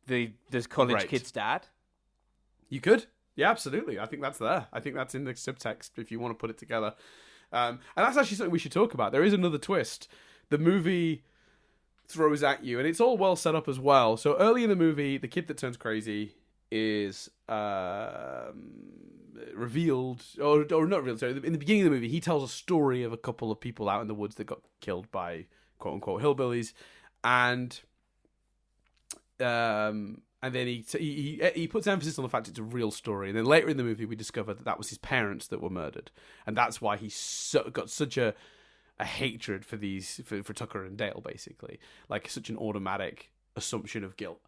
the college kid's dad?
You could. Yeah, absolutely. I think that's there. I think that's in the subtext if you want to put it together. And that's actually something we should talk about. There is another twist. The movie throws at you, and it's all well set up as well. So early in the movie, the kid that turns crazy is revealed, or not revealed, sorry. In the beginning of the movie, he tells a story of a couple of people out in the woods that got killed by quote-unquote hillbillies, and then he puts emphasis on the fact it's a real story. And then later in the movie, we discover that was his parents that were murdered, and that's why he's got such a hatred for Tucker and Dale, basically, like such an automatic assumption of guilt.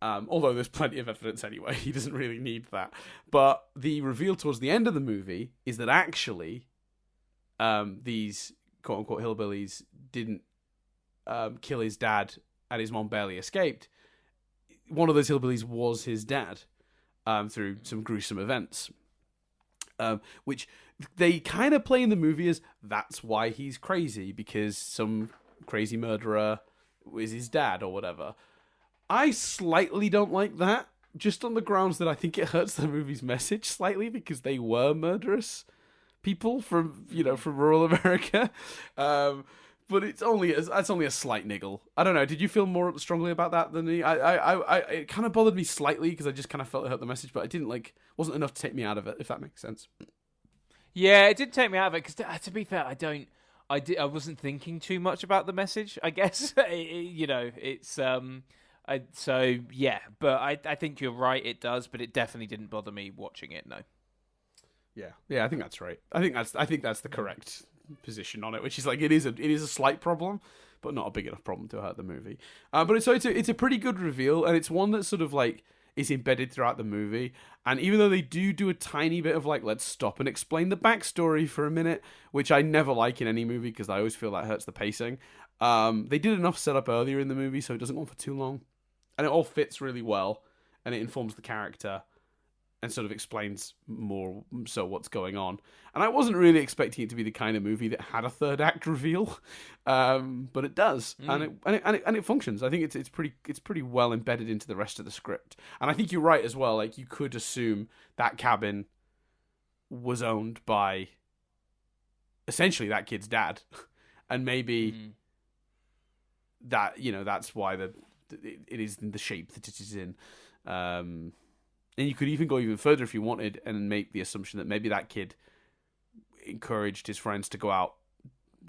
Although there's plenty of evidence anyway, he doesn't really need that. But the reveal towards the end of the movie is that actually, these quote unquote hillbillies didn't kill his dad, and his mom barely escaped. one of those hillbillies was his dad through some gruesome events, which they kind of play in the movie as that's why he's crazy, because some crazy murderer is his dad or whatever. I slightly don't like that, just on the grounds that I think it hurts the movie's message slightly, because they were murderous people from rural America. But that's only a slight niggle. I don't know. Did you feel more strongly about that than me? It kind of bothered me slightly, because I just kind of felt it hurt the message, but it didn't wasn't enough to take me out of it, if that makes sense.
Yeah, it did take me out of it, because to be fair, I wasn't thinking too much about the message, I guess. So yeah, but I think you're right, it does, but it definitely didn't bother me watching it, no.
Yeah, I think that's right. I think that's the correct position on it, which is it is a slight problem, but not a big enough problem to hurt the movie. But it's a pretty good reveal, and it's one that's sort of is embedded throughout the movie. And even though they do a tiny bit of let's stop and explain the backstory for a minute, which I never like in any movie because I always feel that hurts the pacing. They did enough setup earlier in the movie, so it doesn't go on for too long, and it all fits really well, and it informs the character and sort of explains more so what's going on. And I wasn't really expecting it to be the kind of movie that had a third act reveal, but it does, and it functions. I think it's pretty well embedded into the rest of the script. And I think you're right as well. You could assume that cabin was owned by essentially that kid's dad, and maybe that that's why it is in the shape that it is in. And you could even go even further if you wanted and make the assumption that maybe that kid encouraged his friends to go out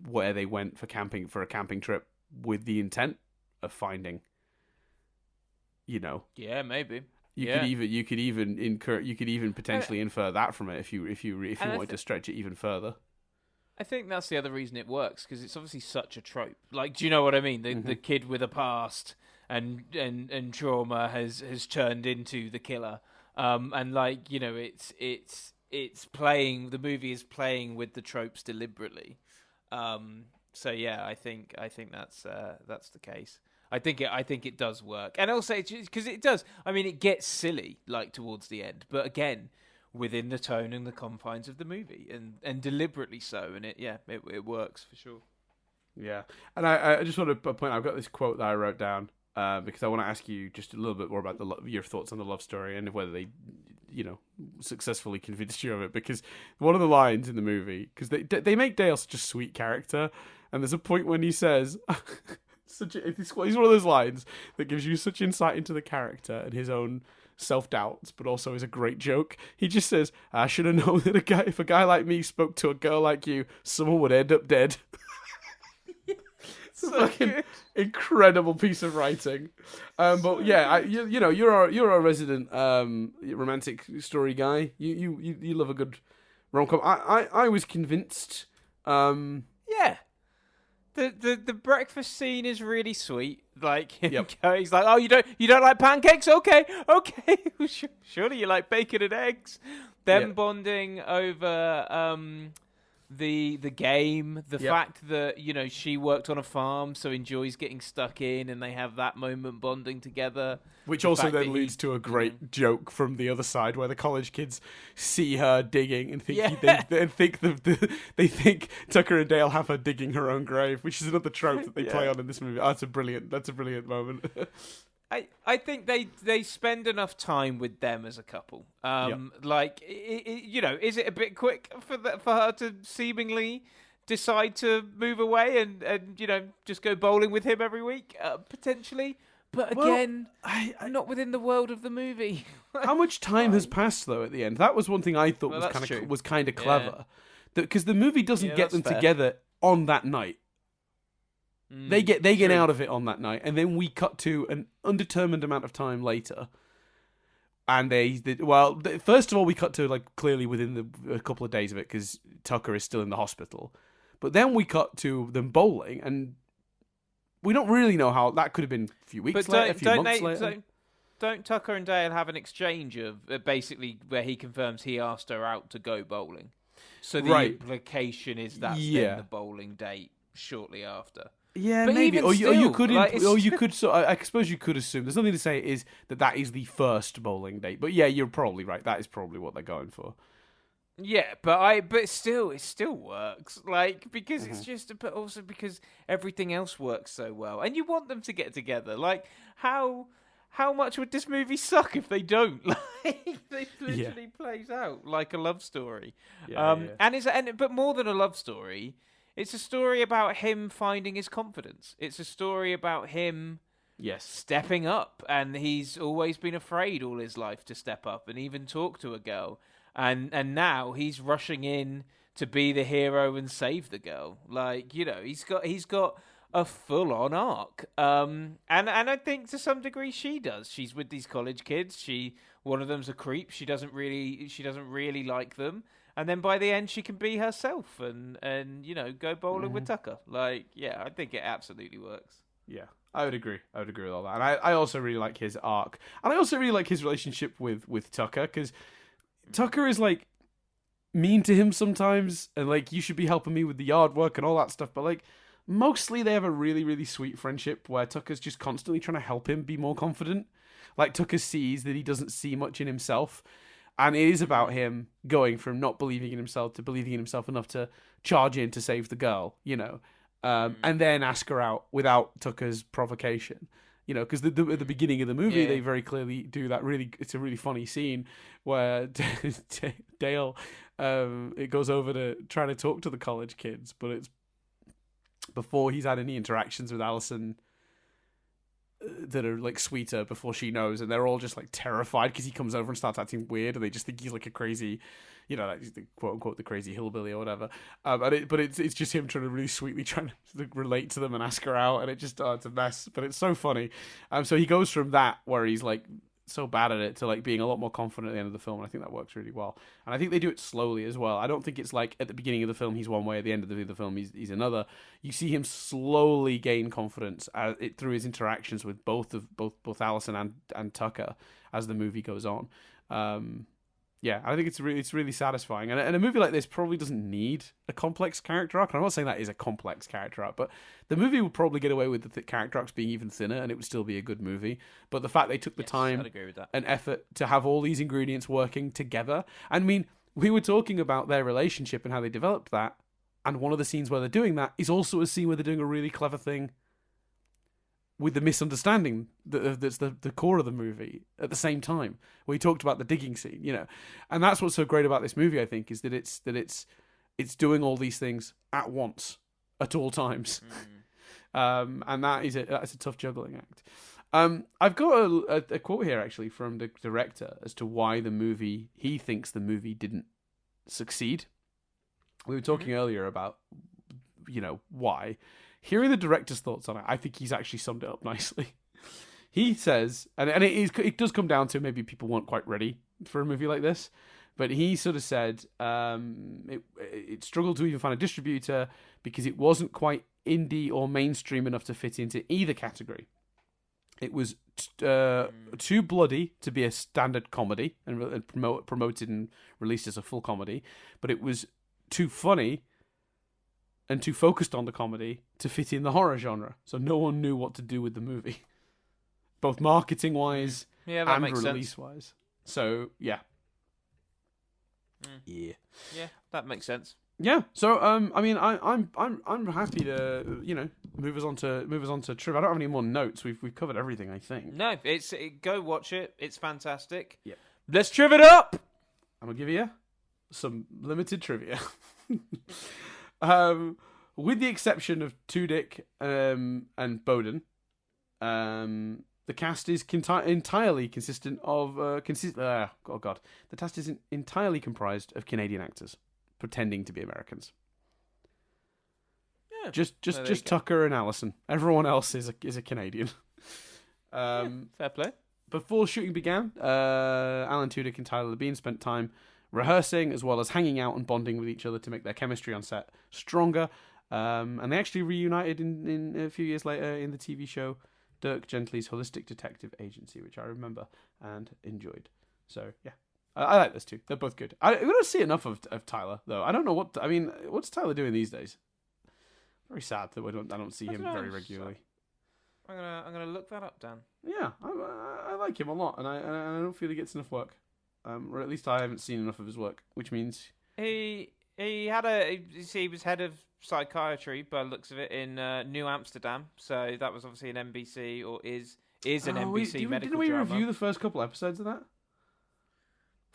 where they went for a camping trip with the intent of finding,
Yeah, maybe.
You could even potentially infer that from it if you wanted to stretch it even further.
I think that's the other reason it works, because it's obviously such a trope. Do you know what I mean? The kid with a past and trauma has turned into the killer. It's playing, the movie is playing with the tropes deliberately. So yeah, I think that's the case. I think it does work, and also because it does. I mean, it gets silly towards the end, but again, within the tone and the confines of the movie, and deliberately so, and it works for sure.
Yeah, and I just want to point out, I've got this quote that I wrote down. Because I want to ask you just a little bit more about your thoughts on the love story and whether they, successfully convinced you of it. Because one of the lines in the movie, because they make Dale such a sweet character, and there's a point when he says, he's one of those lines that gives you such insight into the character and his own self-doubts, but also is a great joke. He just says, "I should have known that if a guy like me spoke to a girl like you, someone would end up dead." It's a fucking incredible piece of writing. But yeah, you're a resident romantic story guy. You love a good rom-com. I was convinced.
Yeah. The breakfast scene is really sweet.
Yep.
He's like, "Oh, you don't like pancakes? Okay. Surely you like bacon and eggs." Them bonding over the game, the fact that she worked on a farm, so enjoys getting stuck in, and they have that moment bonding together.
Which also then leads to a great joke from the other side, where the college kids see her digging and think they think Tucker and Dale have her digging her own grave, which is another trope that they play on in this movie. That's a brilliant moment.
I think they spend enough time with them as a couple. Is it a bit quick for her to seemingly decide to move away and just go bowling with him every week, potentially? But again, I'm not within the world of the movie.
How much time has passed though at the end? That was one thing I thought was kind of clever, because the movie doesn't get them together on that night. They get out of it on that night, and then we cut to an undetermined amount of time later. And first of all, we cut to clearly within a couple of days of it, because Tucker is still in the hospital. But then we cut to them bowling, and we don't really know how that could have been a few weeks later, a few months later.
Don't Tucker and Dale have an exchange of basically where he confirms he asked her out to go bowling? So the implication is that's then the bowling date shortly after.
Yeah,
But
maybe.
even
Or you
still,
could,
like, it's
or you could. So I suppose you could assume. There's nothing to say is that is the first bowling date. But yeah, you're probably right. That is probably what they're going for.
Yeah, but still, it still works. Like, because
Mm-hmm.
it's just, but also because everything else works so well, and you want them to get together. Like, how much would this movie suck if they don't? Like, it literally plays out like a love story.
Yeah.
But more than a love story, it's a story about him finding his confidence. It's a story about him
Yes.
stepping up, and he's always been afraid all his life to step up and even talk to a girl. And now he's rushing in to be the hero and save the girl. Like, you know, he's got a full on arc. And I think to some degree she does. She's with these college kids. One of them's a creep. She doesn't really like them. And then by the end she can be herself and you know, go bowling with Tucker. Like, yeah, I think it absolutely works.
Yeah, I would agree. I would agree with all that. And I also really like his arc. And I also really like his relationship with Tucker, because Tucker is like mean to him sometimes, and like, you should be helping me with the yard work and all that stuff. But like, mostly they have a really, really sweet friendship where Tucker's just constantly trying to help him be more confident. Like, Tucker sees that he doesn't see much in himself. And it is about him going from not believing in himself to believing in himself enough to charge in to save the girl, you know, and then ask her out without Tucker's provocation. You know, because at the beginning of the movie, they very clearly do that. It's a really funny scene where Dale, it goes over to try to talk to the college kids, but it's before he's had any interactions with Allison that are like sweeter, before she knows, and they're all just like terrified because he comes over and starts acting weird, and they just think he's like a crazy, you know, like the quote unquote the crazy hillbilly or whatever. But it's just him trying to really sweetly trying to relate to them and ask her out, and it's a mess, but it's so funny. So he goes from that where he's like so bad at it to like being a lot more confident at the end of the film, and I think that works really well. And I think they do it slowly as well. I don't think it's like at the beginning of the film he's one way, at the end of the film he's another. You see him slowly gain confidence through his interactions with both Allison and Tucker as the movie goes on. Yeah, I think it's really satisfying. And a movie like this probably doesn't need a complex character arc. And I'm not saying that is a complex character arc, but the movie would probably get away with the character arcs being even thinner, and it would still be a good movie. But the fact they took the time
I'd agree with that.
and effort to have all these ingredients working together. I mean, we were talking about their relationship and how they developed that, and one of the scenes where they're doing that is also a scene where they're doing a really clever thing with the misunderstanding that's the core of the movie at the same time. We talked about the digging scene, you know, and that's what's so great about this movie. I think is that it's doing all these things at once at all times, and that's a tough juggling act. I've got a quote here actually from the director as to why he thinks the movie didn't succeed. We were talking earlier about, you know, why. Hearing the director's thoughts on it, I think he's actually summed it up nicely. He says, and it does come down to maybe people weren't quite ready for a movie like this, but he sort of said it struggled to even find a distributor because it wasn't quite indie or mainstream enough to fit into either category. It was too bloody to be a standard comedy and promoted and released as a full comedy, but it was too funny and too focused on the comedy to fit in the horror genre. So no one knew what to do with the movie, both marketing-wise and release-wise. So, yeah.
Yeah, that makes sense.
Yeah. So, I mean, I'm happy to, you know, move us on to trivia. I don't have any more notes. We've covered everything, I think.
No, go watch it. It's fantastic.
Yeah.
Let's triv it up.
I'm gonna give you some limited trivia. With the exception of Tudyk and Bowden, the cast is entirely consistent of the cast is entirely comprised of Canadian actors pretending to be Americans.
Yeah,
just Tucker and Allison. Everyone else is a Canadian.
Fair play.
Before shooting began, Alan Tudyk and Tyler Labine spent time rehearsing as well as hanging out and bonding with each other to make their chemistry on set stronger. And they actually reunited in a few years later in the TV show Dirk Gently's Holistic Detective Agency, which I remember and enjoyed. So, yeah. I like this too. They're both good. We don't see enough of Tyler, though. I don't know what's Tyler doing these days? Very sad that I don't see him very regularly.
I'm gonna look that up, Dan.
Yeah, I like him a lot, and I don't feel he gets enough work, or at least I haven't seen enough of his work, which means
he was head of psychiatry by the looks of it in New Amsterdam. So that was obviously an NBC or is an NBC medical
drama. Didn't we review the first couple episodes of that?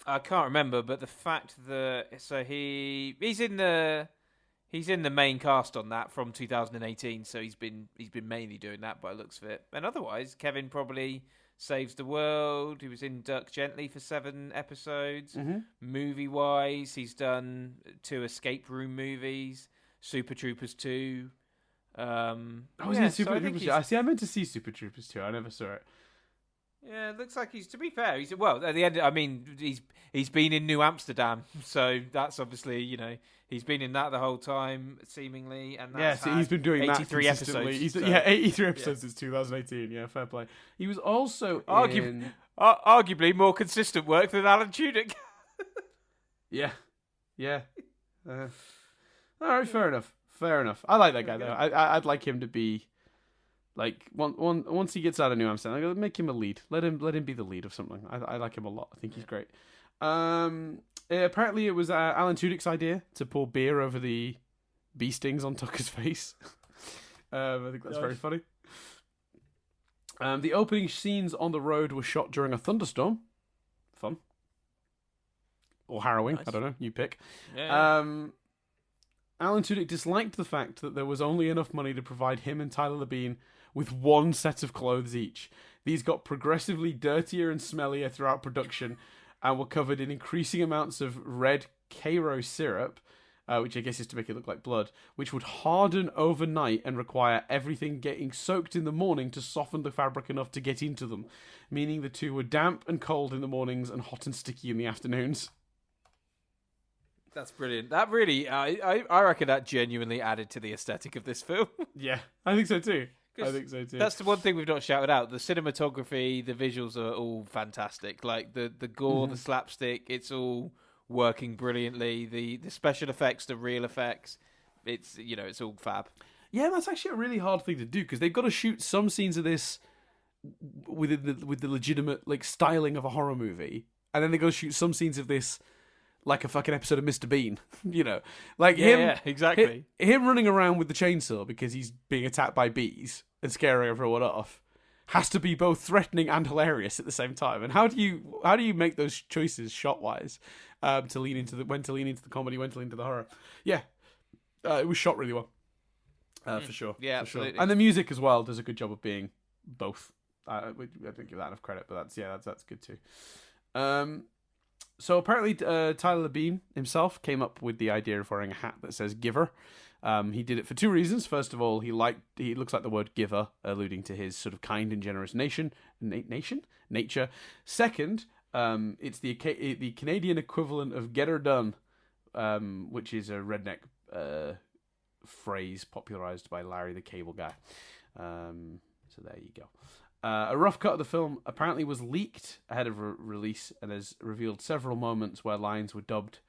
I can't remember, but the fact that he's in the main cast on that from 2018, so he's been mainly doing that by the looks of it. And otherwise, Kevin probably saves the world. He was in Dirk Gently for 7 episodes.
Mm-hmm.
Movie-wise, he's done 2 escape room movies, Super Troopers 2.
Super Troopers 2? I meant to see Super Troopers 2. I never saw it.
Yeah, it looks like to be fair, at the end, I mean, he's been in New Amsterdam, so that's obviously, he's been in that the whole time, seemingly, and that's
he's been doing
83
that
episodes.
83 episodes since 2018, yeah, fair play. He was also
arguably more consistent work than Alan Tudyk.
Yeah. All right, fair enough. I like that guy, though. I'd like him to be... Like once he gets out of New Amsterdam, I'm gonna make him a lead. Let him be the lead of something. I like him a lot. I think he's great. Apparently, it was Alan Tudyk's idea to pour beer over the bee stings on Tucker's face. I think that's very funny. The opening scenes on the road were shot during a thunderstorm. Fun or harrowing? Nice. I don't know. You pick.
Yeah.
Alan Tudyk disliked the fact that there was only enough money to provide him and Tyler Labine with 1 set of clothes each. These got progressively dirtier and smellier throughout production and were covered in increasing amounts of red Cairo syrup, which I guess is to make it look like blood, which would harden overnight and require everything getting soaked in the morning to soften the fabric enough to get into them, meaning the two were damp and cold in the mornings and hot and sticky in the afternoons.
That's brilliant. That really, I reckon that genuinely added to the aesthetic of this film.
Yeah, I think so too.
That's the one thing we've not shouted out. The cinematography, the visuals are all fantastic. Like the gore, the slapstick, it's all working brilliantly. The special effects, the real effects, it's all fab.
Yeah, that's actually a really hard thing to do because they've got to shoot some scenes of this with the legitimate styling of a horror movie, and then they got to shoot some scenes of this like a fucking episode of Mr. Bean,
Yeah, exactly.
Him running around with the chainsaw because he's being attacked by bees and scaring everyone off has to be both threatening and hilarious at the same time. And how do you make those choices shot wise to lean into when to lean into the comedy, when to lean into the horror? Yeah, it was shot really well, for sure.
Yeah,
for
absolutely.
Sure. And the music as well does a good job of being both. I don't give that enough credit, but that's good too. So apparently Tyler Labine himself came up with the idea of wearing a hat that says Giver. He did it for 2 reasons. First of all, he looks like the word giver, alluding to his sort of kind and generous nature. Second, it's the Canadian equivalent of get her done, which is a redneck phrase popularized by Larry the Cable Guy. So there you go. A rough cut of the film apparently was leaked ahead of release and has revealed several moments where lines were dubbed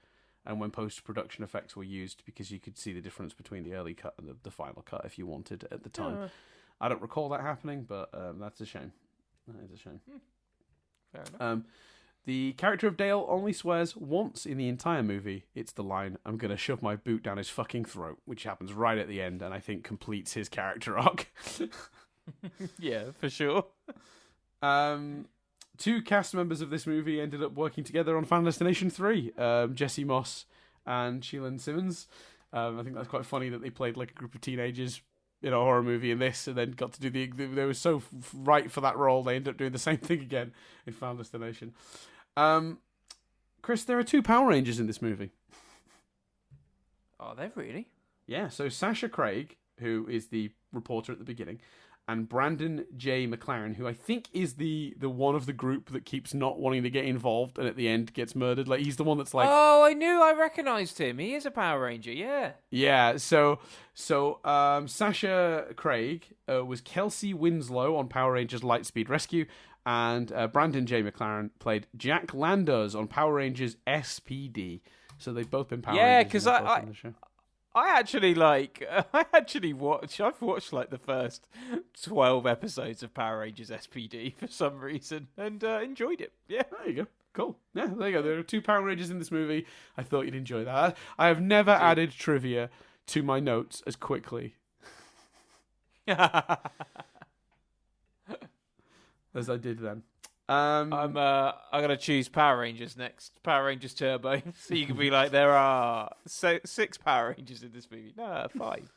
and when post-production effects were used, because you could see the difference between the early cut and the final cut if you wanted at the time. I don't recall that happening, but that's a shame. That is a shame.
Fair enough.
The character of Dale only swears once in the entire movie. It's the line, "I'm going to shove my boot down his fucking throat," which happens right at the end and I think completes his character arc.
Yeah, for sure.
2 cast members of this movie ended up working together on Final Destination 3. Jesse Moss and Sheila Simmons. I think that's quite funny that they played like a group of teenagers in a horror movie in this, and then got to do they were so right for that role, they ended up doing the same thing again in Final Destination. Chris, there are 2 Power Rangers in this movie.
Are there really?
Yeah, so Sasha Craig, who is the reporter at the beginning, and Brandon J. McLaren, who I think is the one of the group that keeps not wanting to get involved and at the end gets murdered. Like, he's the one that's like...
Oh, I recognised him. He is a Power Ranger, yeah.
Yeah, so Sasha Craig was Kelsey Winslow on Power Rangers Lightspeed Rescue, and Brandon J. McLaren played Jack Landers on Power Rangers SPD. So they've both been Power Rangers.
Yeah, because I've watched like the first 12 episodes of Power Rangers SPD for some reason and enjoyed it. Yeah.
There you go. Cool. Yeah, there you go. There are 2 Power Rangers in this movie. I thought you'd enjoy that. I have never added trivia to my notes as quickly as I did then.
I'm gonna choose Power Rangers next. Power Rangers Turbo. So you can be like, there are 6 Power Rangers in this movie. No, 5.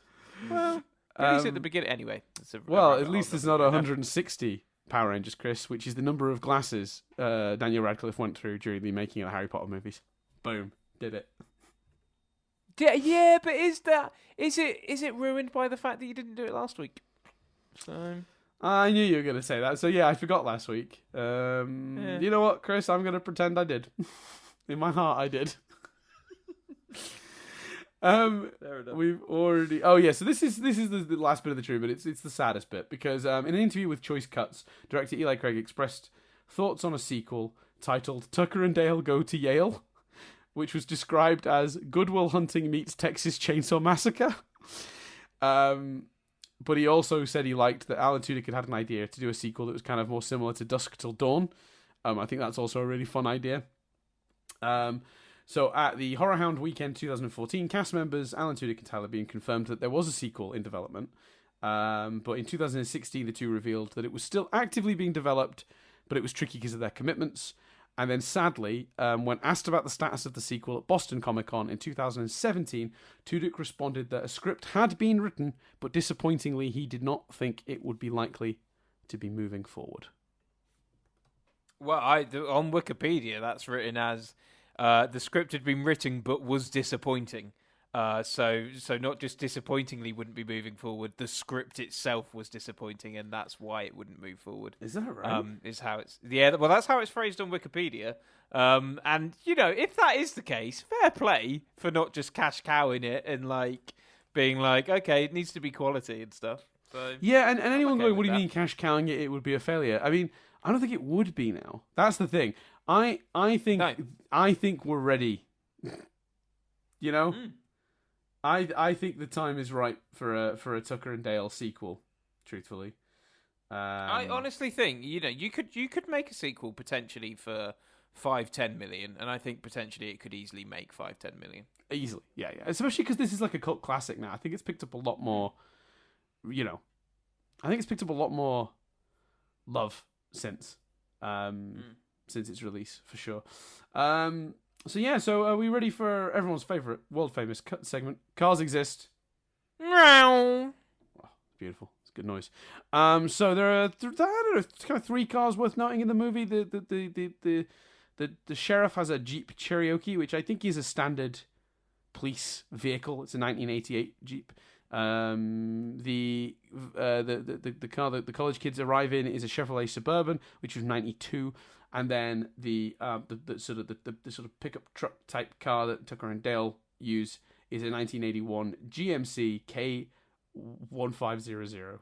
Well, at least at the beginning. Anyway.
At least there's not 160 Power Rangers, Chris, which is the number of glasses Daniel Radcliffe went through during the making of the Harry Potter movies. Boom, did it.
Yeah, but is it ruined by the fact that you didn't do it last week? So
I knew you were going to say that. So yeah, I forgot last week. You know what, Chris? I'm going to pretend I did. In my heart, I did. We've already. Oh yeah, so this is the last bit of the true, but it's the saddest bit because in an interview with Choice Cuts, director Eli Craig expressed thoughts on a sequel titled "Tucker and Dale Go to Yale," which was described as Good Will Hunting meets Texas Chainsaw Massacre. But he also said he liked that Alan Tudyk had an idea to do a sequel that was kind of more similar to Dusk Till Dawn. I think that's also a really fun idea. So at the Horror Hound Weekend 2014, cast members Alan Tudyk and Tyler Bean confirmed that there was a sequel in development. But in 2016, the two revealed that it was still actively being developed, but it was tricky because of their commitments. And then sadly, when asked about the status of the sequel at Boston Comic Con in 2017, Tudyk responded that a script had been written, but disappointingly, he did not think it would be likely to be moving forward.
Well, on Wikipedia, that's written as the script had been written, but was disappointing. So not just disappointingly wouldn't be moving forward. The script itself was disappointing, and that's why it wouldn't move forward.
Is that right?
Well, that's how it's phrased on Wikipedia. And if that is the case, fair play for not just cash cowing it and like being like, okay, it needs to be quality and stuff. So
yeah, and anyone going, what do you mean cash cowing it? It would be a failure. I mean, I don't think it would be now. That's the thing. I think we're ready. You know. I think the time is right for a Tucker and Dale sequel. Truthfully,
I honestly think you could make a sequel potentially for 5-10 million, and I think potentially it could easily make 5-10 million.
Easily, yeah. Especially because this is like a cult classic now. I think it's picked up a lot more. I think it's picked up a lot more love since its release for sure. So are we ready for everyone's favourite, world-famous segment, Cars Exist?
Meow.
Oh, beautiful. It's good noise. So there are, kind of 3 cars worth noting in the movie. The sheriff has a Jeep Cherokee, which I think is a standard police vehicle. It's a 1988 Jeep. The car that the college kids arrive in is a Chevrolet Suburban, which was 92. And then the sort of pickup truck type car that Tucker and Dale use is a 1981 GMC K1500.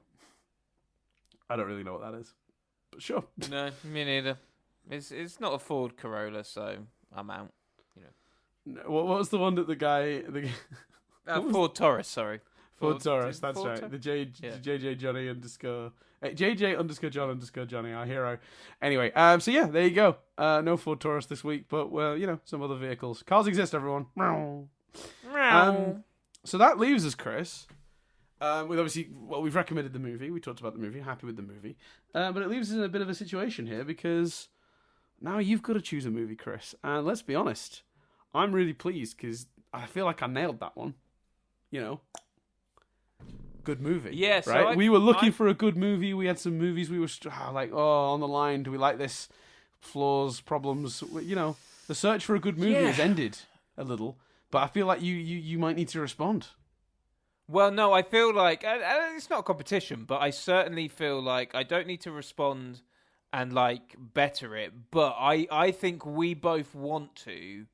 I don't really know what that is, but sure.
No, me neither. It's not a Ford Corolla, so I'm out.
No, what was the one that the guy?
Ford Taurus, sorry.
Ford Taurus, that's right. The JJ Johnny underscore JJ John Johnny, our hero. Anyway, so yeah, there you go. No Ford Taurus this week, but some other vehicles. Cars exist, everyone. So that leaves us, Chris, with obviously, we've recommended the movie. We talked about the movie. Happy with the movie, but it leaves us in a bit of a situation here because now you've got to choose a movie, Chris. And let's be honest, I'm really pleased because I feel like I nailed that one. Good movie.
Yeah, so
right? We were looking for a good movie. We had some movies we were on the line. Do we like this? Flaws, problems. The search for a good movie has ended a little, but I feel like you might need to respond.
Well, no, I feel like it's not a competition, but I certainly feel like I don't need to respond and better it. But I think we both want to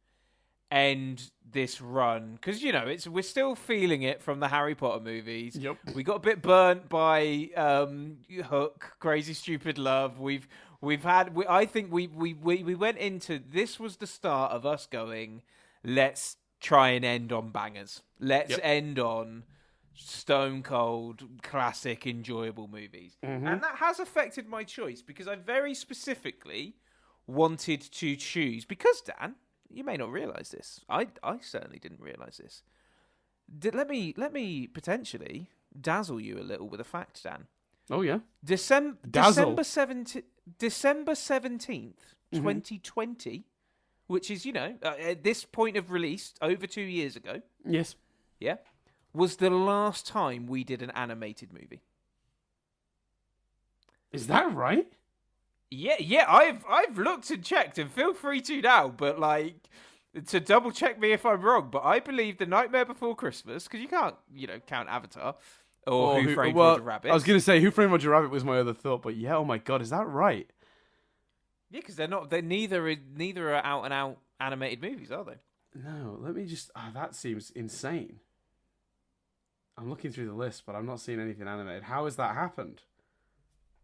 end this run because we're still feeling it from the Harry Potter movies.
Yep.
We got a bit burnt by Hook, Crazy Stupid Love. I think we went into this was the start of us going, let's try and end on bangers. Let's
Yep.
end on stone cold, classic, enjoyable movies.
Mm-hmm.
And that has affected my choice because I very specifically wanted to choose. Because, Dan, you may not realise this. I certainly didn't realise this. Let me potentially dazzle you a little with a fact, Dan.
Oh yeah.
December
Dazzle.
17th, 2020, which is, at this point of release, over 2 years ago,
Yes.
yeah, was the last time we did an animated movie.
Is that right?
Yeah, I've looked and checked, and feel free to now, but to double check me if I'm wrong. But I believe The Nightmare Before Christmas, because you can't, count Avatar or Who Framed Roger Rabbit.
I was going to say Who Framed Roger Rabbit was my other thought, but yeah, oh my god, is that right?
Yeah, because they're neither are out and out animated movies, are they?
No, let me just. That seems insane. I'm looking through the list, but I'm not seeing anything animated. How has that happened?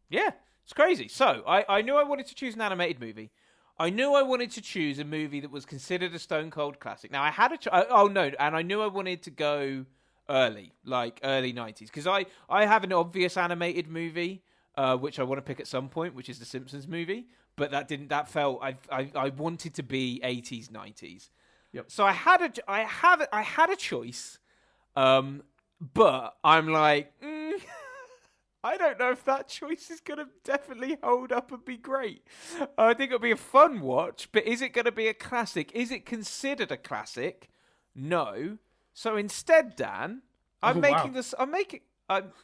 Yeah, it's crazy. So I knew I wanted to choose an animated movie. I knew I wanted to choose a movie that was considered a stone cold classic. Now I had and I knew I wanted to go early 90s, because I have an obvious animated movie which I want to pick at some point, which is the Simpsons movie. But that felt I wanted to be 80s 90s.
Yep.
So I had a choice, but I'm like. I don't know if that choice is going to definitely hold up and be great. I think it'll be a fun watch, but is it going to be a classic? Is it considered a classic? No. So instead, Dan, I'm making this.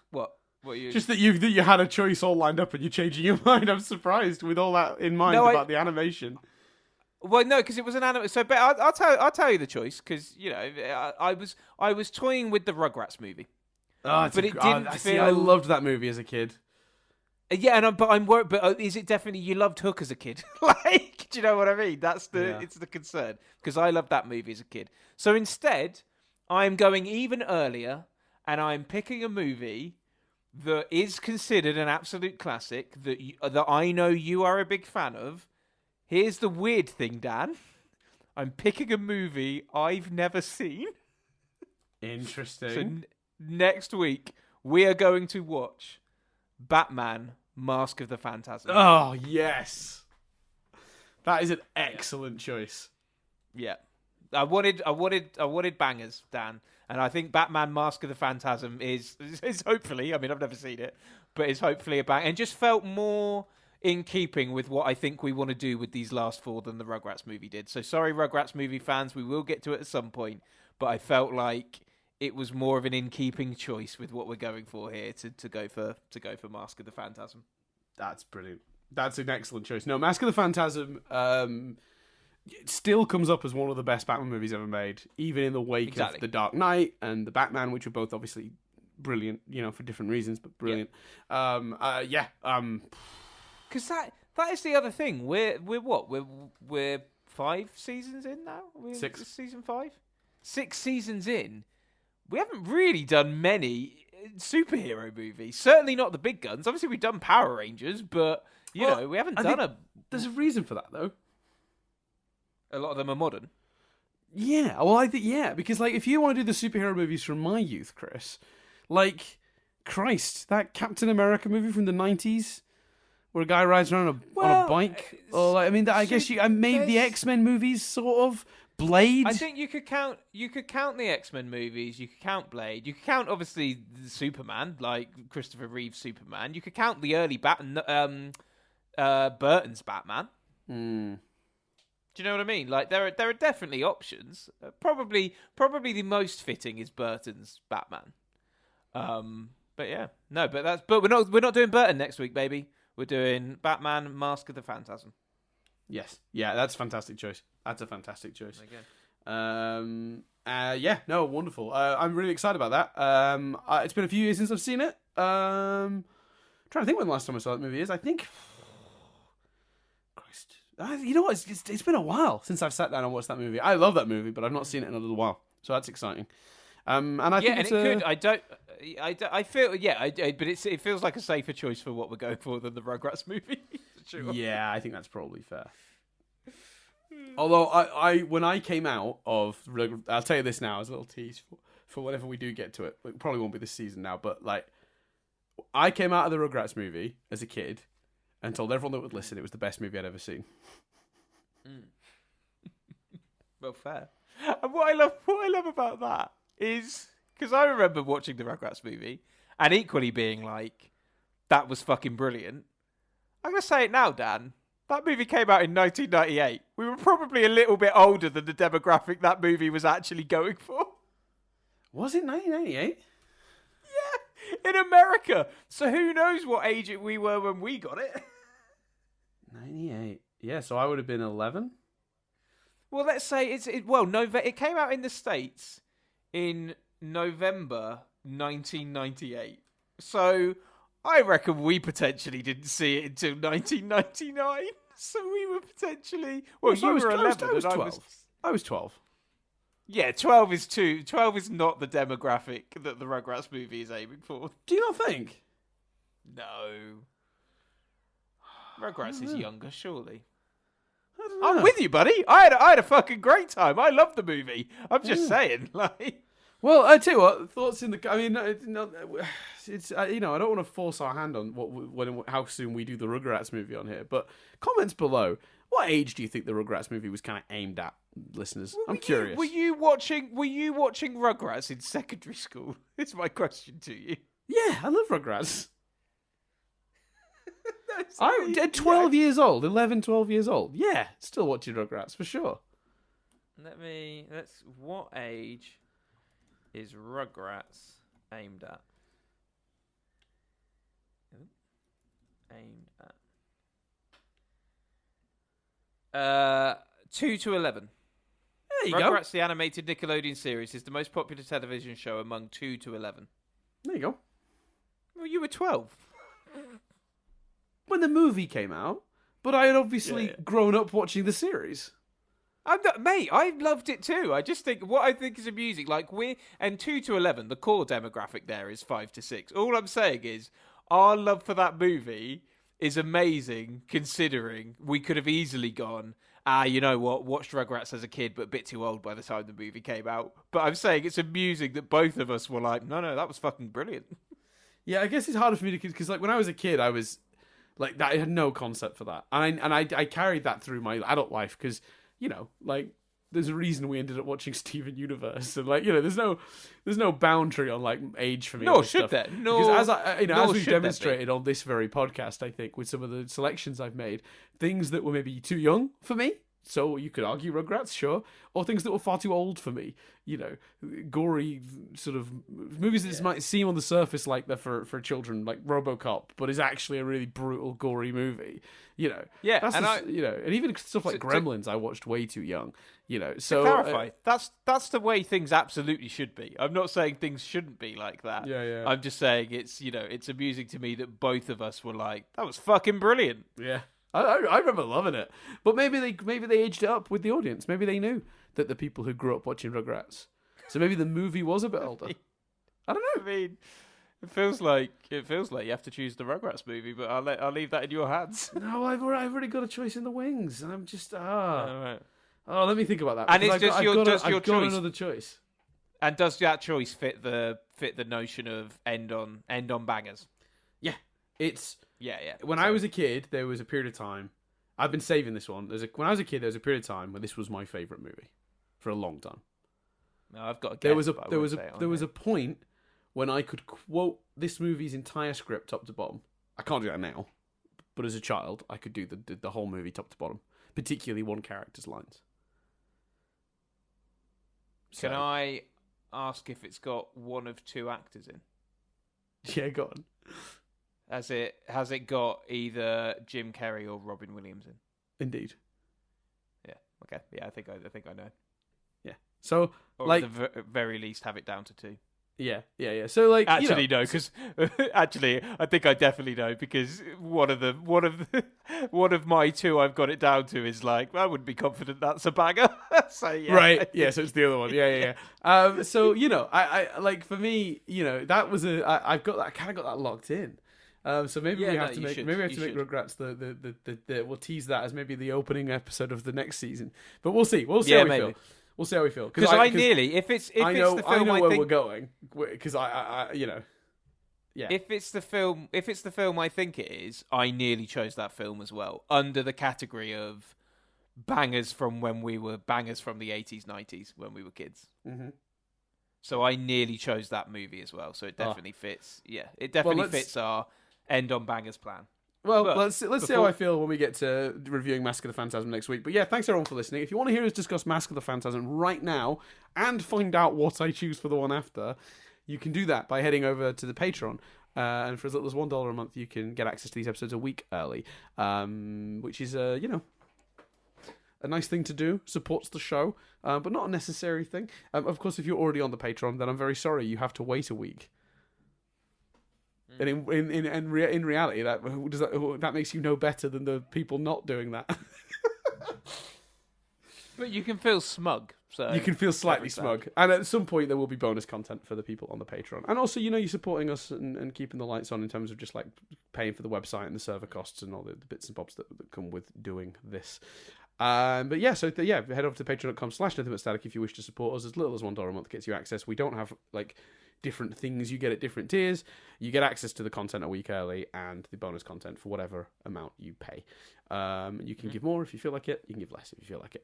What? What are you?
Just that you had a choice all lined up and you're changing your mind. I'm surprised with all that in mind about the animation.
Well, no, because it was an anime. So, but I'll tell you the choice, because I was toying with the Rugrats movie.
Oh,
but it didn't feel.
I loved that movie as a kid.
Yeah, but I'm worried. But is it definitely you loved Hook as a kid? Do you know what I mean? It's the concern, because I loved that movie as a kid. So instead, I'm going even earlier, and I'm picking a movie that is considered an absolute classic that I know you are a big fan of. Here's the weird thing, Dan. I'm picking a movie I've never seen.
Interesting.
So next week, we are going to watch Batman: Mask of the Phantasm.
Oh, yes. That is an excellent choice.
Yeah. I wanted bangers, Dan. And I think Batman: Mask of the Phantasm is hopefully, I mean, I've never seen it, but it's hopefully a bang. And just felt more in keeping with what I think we want to do with these last four than the Rugrats movie did. So sorry, Rugrats movie fans, we will get to it at some point. But I felt like it was more of an in-keeping choice with what we're going for here to go for Mask of the Phantasm.
That's brilliant. That's an excellent choice. No, Mask of the Phantasm it still comes up as one of the best Batman movies ever made, even in the wake of The Dark Knight and The Batman, which are both obviously brilliant, for different reasons, but brilliant.
Yeah. Because that is the other thing. We're what? We're 5 seasons in now?
6.
Season 5? 6 seasons in. We haven't really done many superhero movies. Certainly not the big guns. Obviously, we've done Power Rangers, but, we haven't done
There's a reason for that, though.
A lot of them are modern.
Yeah, well, I think, because, if you want to do the superhero movies from my youth, Chris, Christ, that Captain America movie from the 90s, where a guy rides around on a bike, or, I guess maybe the X-Men movies, sort of, Blade.
I think you could count the X-Men movies. You could count Blade. You could count obviously the Superman, like Christopher Reeve's Superman. You could count the early Burton's Batman.
Mm.
Do you know what I mean? There are definitely options. Probably the most fitting is Burton's Batman. But yeah, no, but we're not doing Burton next week, baby. We're doing Batman: Mask of the Phantasm.
Yes. Yeah, that's a fantastic choice. That's a fantastic choice.
Okay.
No, wonderful. I'm really excited about that. It's been a few years since I've seen it. Trying to think when the last time I saw that movie is. I think... Christ. You know what? It's been a while since I've sat down and watched that movie. I love that movie, but I've not seen it in a little while. So that's exciting. And I think
it could. I feel. Yeah, but it feels like a safer choice for what we're going for than the Rugrats movie. Sure.
Yeah, I think that's probably fair. Although I when I came out of, I'll tell you this now as a little tease for whenever we do get to it. It probably won't be this season now, but like, I came out of the Rugrats movie as a kid and told everyone that would listen it was the best movie I'd ever seen.
Well, fair. And what I love about that is because I remember watching the Rugrats movie and equally being like, that was fucking brilliant. I'm gonna say it now, Dan. That movie came out in 1998. We were probably a little bit older than the demographic that movie was actually going for.
Was it 1998?
Yeah, in America. So who knows what age we were when we got it?
98. Yeah, so I would have been 11.
Well, let's say it came out in the States in November 1998. So I reckon we potentially didn't see it until 1999. So we were potentially... Well,
so
you were
I
11
was
and
12. I was 12.
Yeah, 12 is 12 is not the demographic that the Rugrats movie is aiming for.
Do you not think?
No. Rugrats is younger, surely.
I don't know.
I'm with you, buddy. I had a fucking great time. I loved the movie. I'm just saying, like...
Well, I tell you what, thoughts in the... I mean, it's you know, I don't want to force our hand on how soon we do the Rugrats movie on here, but comments below. What age do you think the Rugrats movie was kind of aimed at, listeners? I'm curious.
Were you watching Rugrats in secondary school? It's my question to you.
Yeah, I love Rugrats. I'm 12 years old, 11, 12 years old. Yeah, still watching Rugrats for sure.
What age is Rugrats aimed at? Aimed at 2 to 11.
There you
Rugrats, the animated Nickelodeon series, is the most popular television show among 2 to 11.
There you go.
Well, you were 12.
When the movie came out, but I had obviously grown up watching the series.
Mate, I loved it too. I just think what I think is amusing, like 2 to 11, the core demographic there is 5 to 6. All I'm saying is our love for that movie is amazing, considering we could have easily gone, you know what, watched Rugrats as a kid, but a bit too old by the time the movie came out. But I'm saying it's amusing that both of us were like, no, that was fucking brilliant.
Yeah, I guess it's harder for me to, because like when I was a kid, I was like I had no concept for that, and I carried that through my adult life because, you know, like there's a reason we ended up watching Steven Universe, and like, you know, there's no boundary on like age for me.
Nor should there.
Because as we've demonstrated on this very podcast, I think with some of the selections I've made, things that were maybe too young for me. So you could argue Rugrats, sure, or things that were far too old for me. You know, gory sort of movies that might seem on the surface like they're for children, like RoboCop, but is actually a really brutal, gory movie. You know, and even stuff like Gremlins, I watched way too young. You know, so
to clarify, that's the way things absolutely should be. I'm not saying things shouldn't be like that.
Yeah.
I'm just saying it's amusing to me that both of us were like, that was fucking brilliant.
Yeah. I remember loving it, but maybe they aged it up with the audience. Maybe they knew that the people who grew up watching Rugrats, so maybe the movie was a bit older. I don't know.
I mean, it feels like you have to choose the Rugrats movie, but I'll leave that in your hands.
No, I've already got a choice in the wings, and I'm just
Right.
Oh, let me think about that.
And it's just your choice.
I've got another choice.
And does that choice fit the notion of end on bangers?
Yeah, it's.
Yeah.
When I was a kid, there was a period of time. I've been saving this one. When I was a kid, there was a period of time when this was my favorite movie for a long time.
No, I've got a guess,
there was a point when I could quote this movie's entire script top to bottom. I can't do that now, but as a child, I could do the whole movie top to bottom, particularly one character's lines.
Can I ask if it's got one of two actors in?
Yeah, go on.
Has it got either Jim Carrey or Robin Williams in?
Indeed.
Yeah. Okay. Yeah, I think I know.
Yeah. So,
or
like,
at the very least, have it down to 2.
Yeah. So, like,
actually, no, because actually, I think I definitely know because one of my 2 I've got it down to is like I wouldn't be confident that's a banger. So yeah,
right. Yeah. So it's the other one. Yeah. So I like for me, that was I kind of got that locked in. So maybe
Yeah,
we
no,
have to
you
make
should.
maybe we have
You
to make
should.
Rugrats we'll tease that as maybe the opening episode of the next season. But we'll see. We'll see
Yeah,
how we
maybe.
feel. We'll see how we feel.
Because I nearly, if it's
I know
the film,
where
think
we're going because I you know. Yeah.
if it's the film I think it is, I nearly chose that film as well under the category of bangers from the 80s, 90s when we were kids.
Mm-hmm.
So I nearly chose that movie as well. So it definitely fits. Yeah, it definitely fits our end on bangers plan.
Well,
But
let's see how I feel when we get to reviewing Mask of the Phantasm next week. But yeah, thanks everyone for listening. If you want to hear us discuss Mask of the Phantasm right now and find out what I choose for the one after, you can do that by heading over to the Patreon. And for as little as $1 a month, you can get access to these episodes a week early, which is, a nice thing to do. Supports the show, but not a necessary thing. Of course, if you're already on the Patreon, then I'm very sorry you have to wait a week. And in reality, that makes you no better than the people not doing that.
But you can feel smug. So
You can feel slightly smug. And at some point, there will be bonus content for the people on the Patreon. And also, you're supporting us and keeping the lights on in terms of just like paying for the website and the server costs and all the bits and bobs that come with doing this. But yeah, so head over to patreon.com/nothingbutstatic if you wish to support us. As little as $1 a month gets you access. We don't have like different things you get at different tiers. You get access to the content a week early and the bonus content for whatever amount you pay. You can give more if you feel like it. You can give less if you feel like it.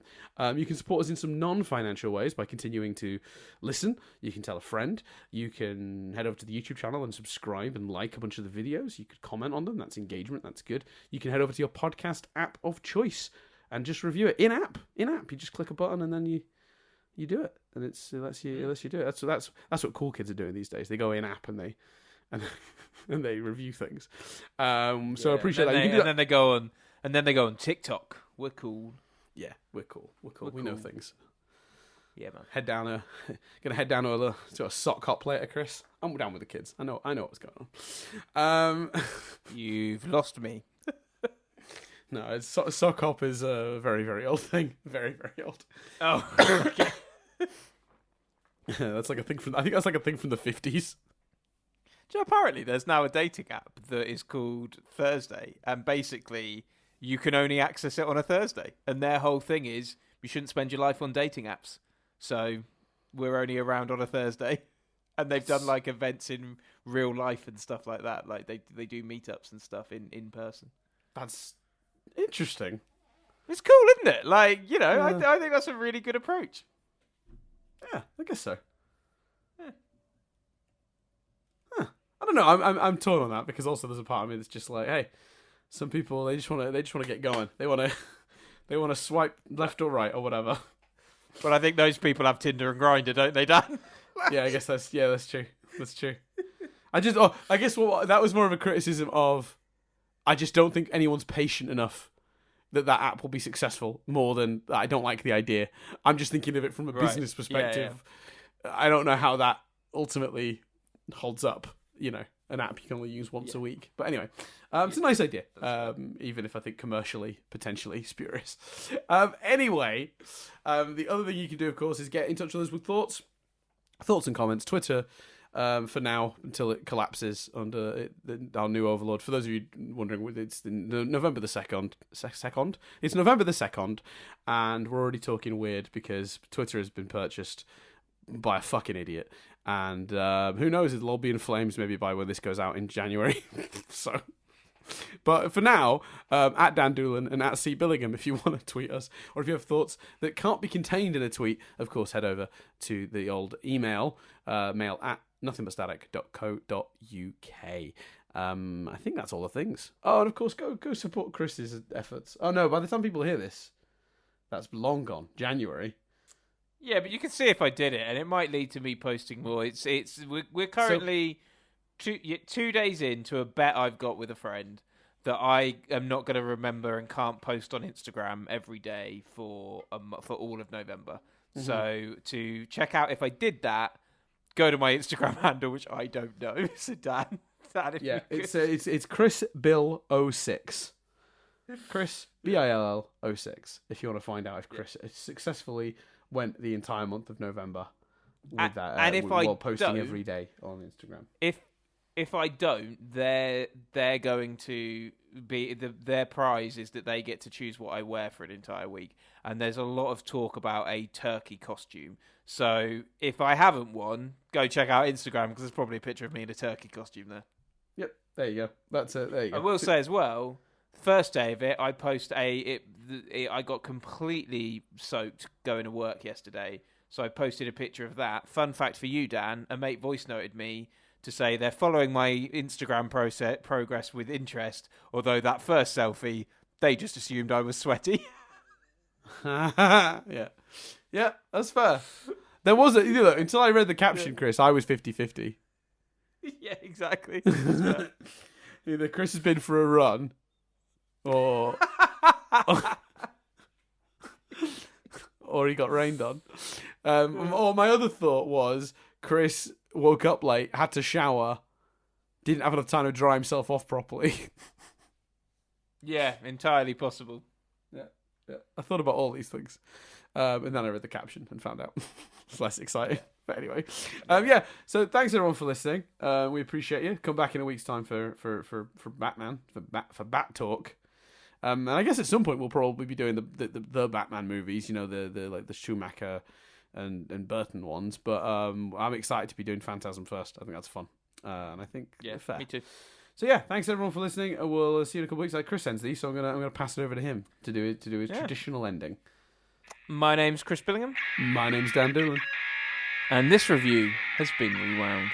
You can support us in some non-financial ways by continuing to listen. You can tell a friend. You can head over to the YouTube channel and subscribe and like a bunch of the videos. You could comment on them. That's engagement. That's good. You can head over to your podcast app of choice and just review it in-app. In-app. You just click a button and then you do it, and it lets you do it. That's what cool kids are doing these days. They go in-app and they review things. So I appreciate that.
And then they go on TikTok. We're cool.
Yeah, we're cool. We know things.
Yeah, man.
Gonna head down to a sock hop later, Chris. I'm down with the kids. I know what's going on.
You've lost me.
No, sock hop is a very, very old thing. Very, very old.
Oh, okay.
That's like a thing I think that's like a thing from the 50s.
Apparently, there's now a dating app that is called Thursday, and basically, you can only access it on a Thursday. And their whole thing is you shouldn't spend your life on dating apps. So we're only around on a Thursday, and they've done like events in real life and stuff like that. Like they do meetups and stuff in person.
That's interesting.
It's cool, isn't it? Like, I think that's a really good approach.
Yeah, I guess so. Yeah. Huh. I don't know. I'm torn on that because also there's a part of me that's just like, hey, some people they just want to get going. They want to swipe left or right or whatever.
But I think those people have Tinder and Grindr, don't they, Dan?
Yeah, I guess that's true. That's true. I guess that was more of a criticism of. I just don't think anyone's patient enough that app will be successful more than I don't like the idea. I'm just thinking of it from a business perspective. Yeah. I don't know how that ultimately holds up, an app you can only use once a week. But anyway, it's a nice idea, even if I think commercially, potentially spurious. Anyway, the other thing you can do, of course, is get in touch with us with thoughts and comments. Twitter, for now, until it collapses under our new overlord. For those of you wondering, it's November the 2nd. It's November the 2nd, and we're already talking weird because Twitter has been purchased by a fucking idiot. And who knows, it'll all be in flames maybe by when this goes out in January. So, but for now, at Dan Doolan and at C. Billingham, if you want to tweet us, or if you have thoughts that can't be contained in a tweet, of course, head over to the old email, mail at nothingbutsstatic.co.uk. I think that's all the things. Oh, and of course, go support Chris's efforts. Oh no, by the time people hear this, that's long gone. January.
Yeah, but you can see if I did it, and it might lead to me posting more. We're currently 2 days into a bet I've got with a friend that I am not going to remember and can't post on Instagram every day for all of November. Mm-hmm. So to check out if I did that, go to my Instagram handle, which I don't know. So Dan,
it's Chris Bill 06. Chris BILL 06. If you want to find out if Chris successfully went the entire month of November with that,
and if
while posting every day on Instagram.
if I don't, they're going to be their prize is that they get to choose what I wear for an entire week. And there's a lot of talk about a turkey costume. So if I haven't won, go check out Instagram because there's probably a picture of me in a turkey costume there.
Yep, there you go. That's it. There you go.
I will say as well, first day of it, I I got completely soaked going to work yesterday. So I posted a picture of that. Fun fact for you, Dan, a mate voice noted me to say they're following my Instagram progress with interest, although that first selfie, they just assumed I was sweaty.
Yeah. Yeah, that's fair. There was look, until I read the caption, Chris, I was 50-50.
Yeah, exactly.
Either Chris has been for a run, or or he got rained on. Or my other thought was Chris woke up late, had to shower, didn't have enough time to dry himself off properly.
Yeah, entirely possible.
Yeah. I thought about all these things. And then I read the caption and found out. It's less exciting. But anyway. Yeah. So thanks everyone for listening. We appreciate you. Come back in a week's time for Batman, for Bat Talk. And I guess at some point we'll probably be doing the Batman movies, the Schumacher and Burton ones. But I'm excited to be doing Phantasm first. I think that's fun. And I think fair.
Me too.
So yeah, thanks everyone for listening. We'll see you in a couple of weeks. Like Chris ends these, so I'm gonna pass it over to him to do his traditional ending.
My name's Chris Billingham.
My name's Dan Doolan.
And this review has been rewound.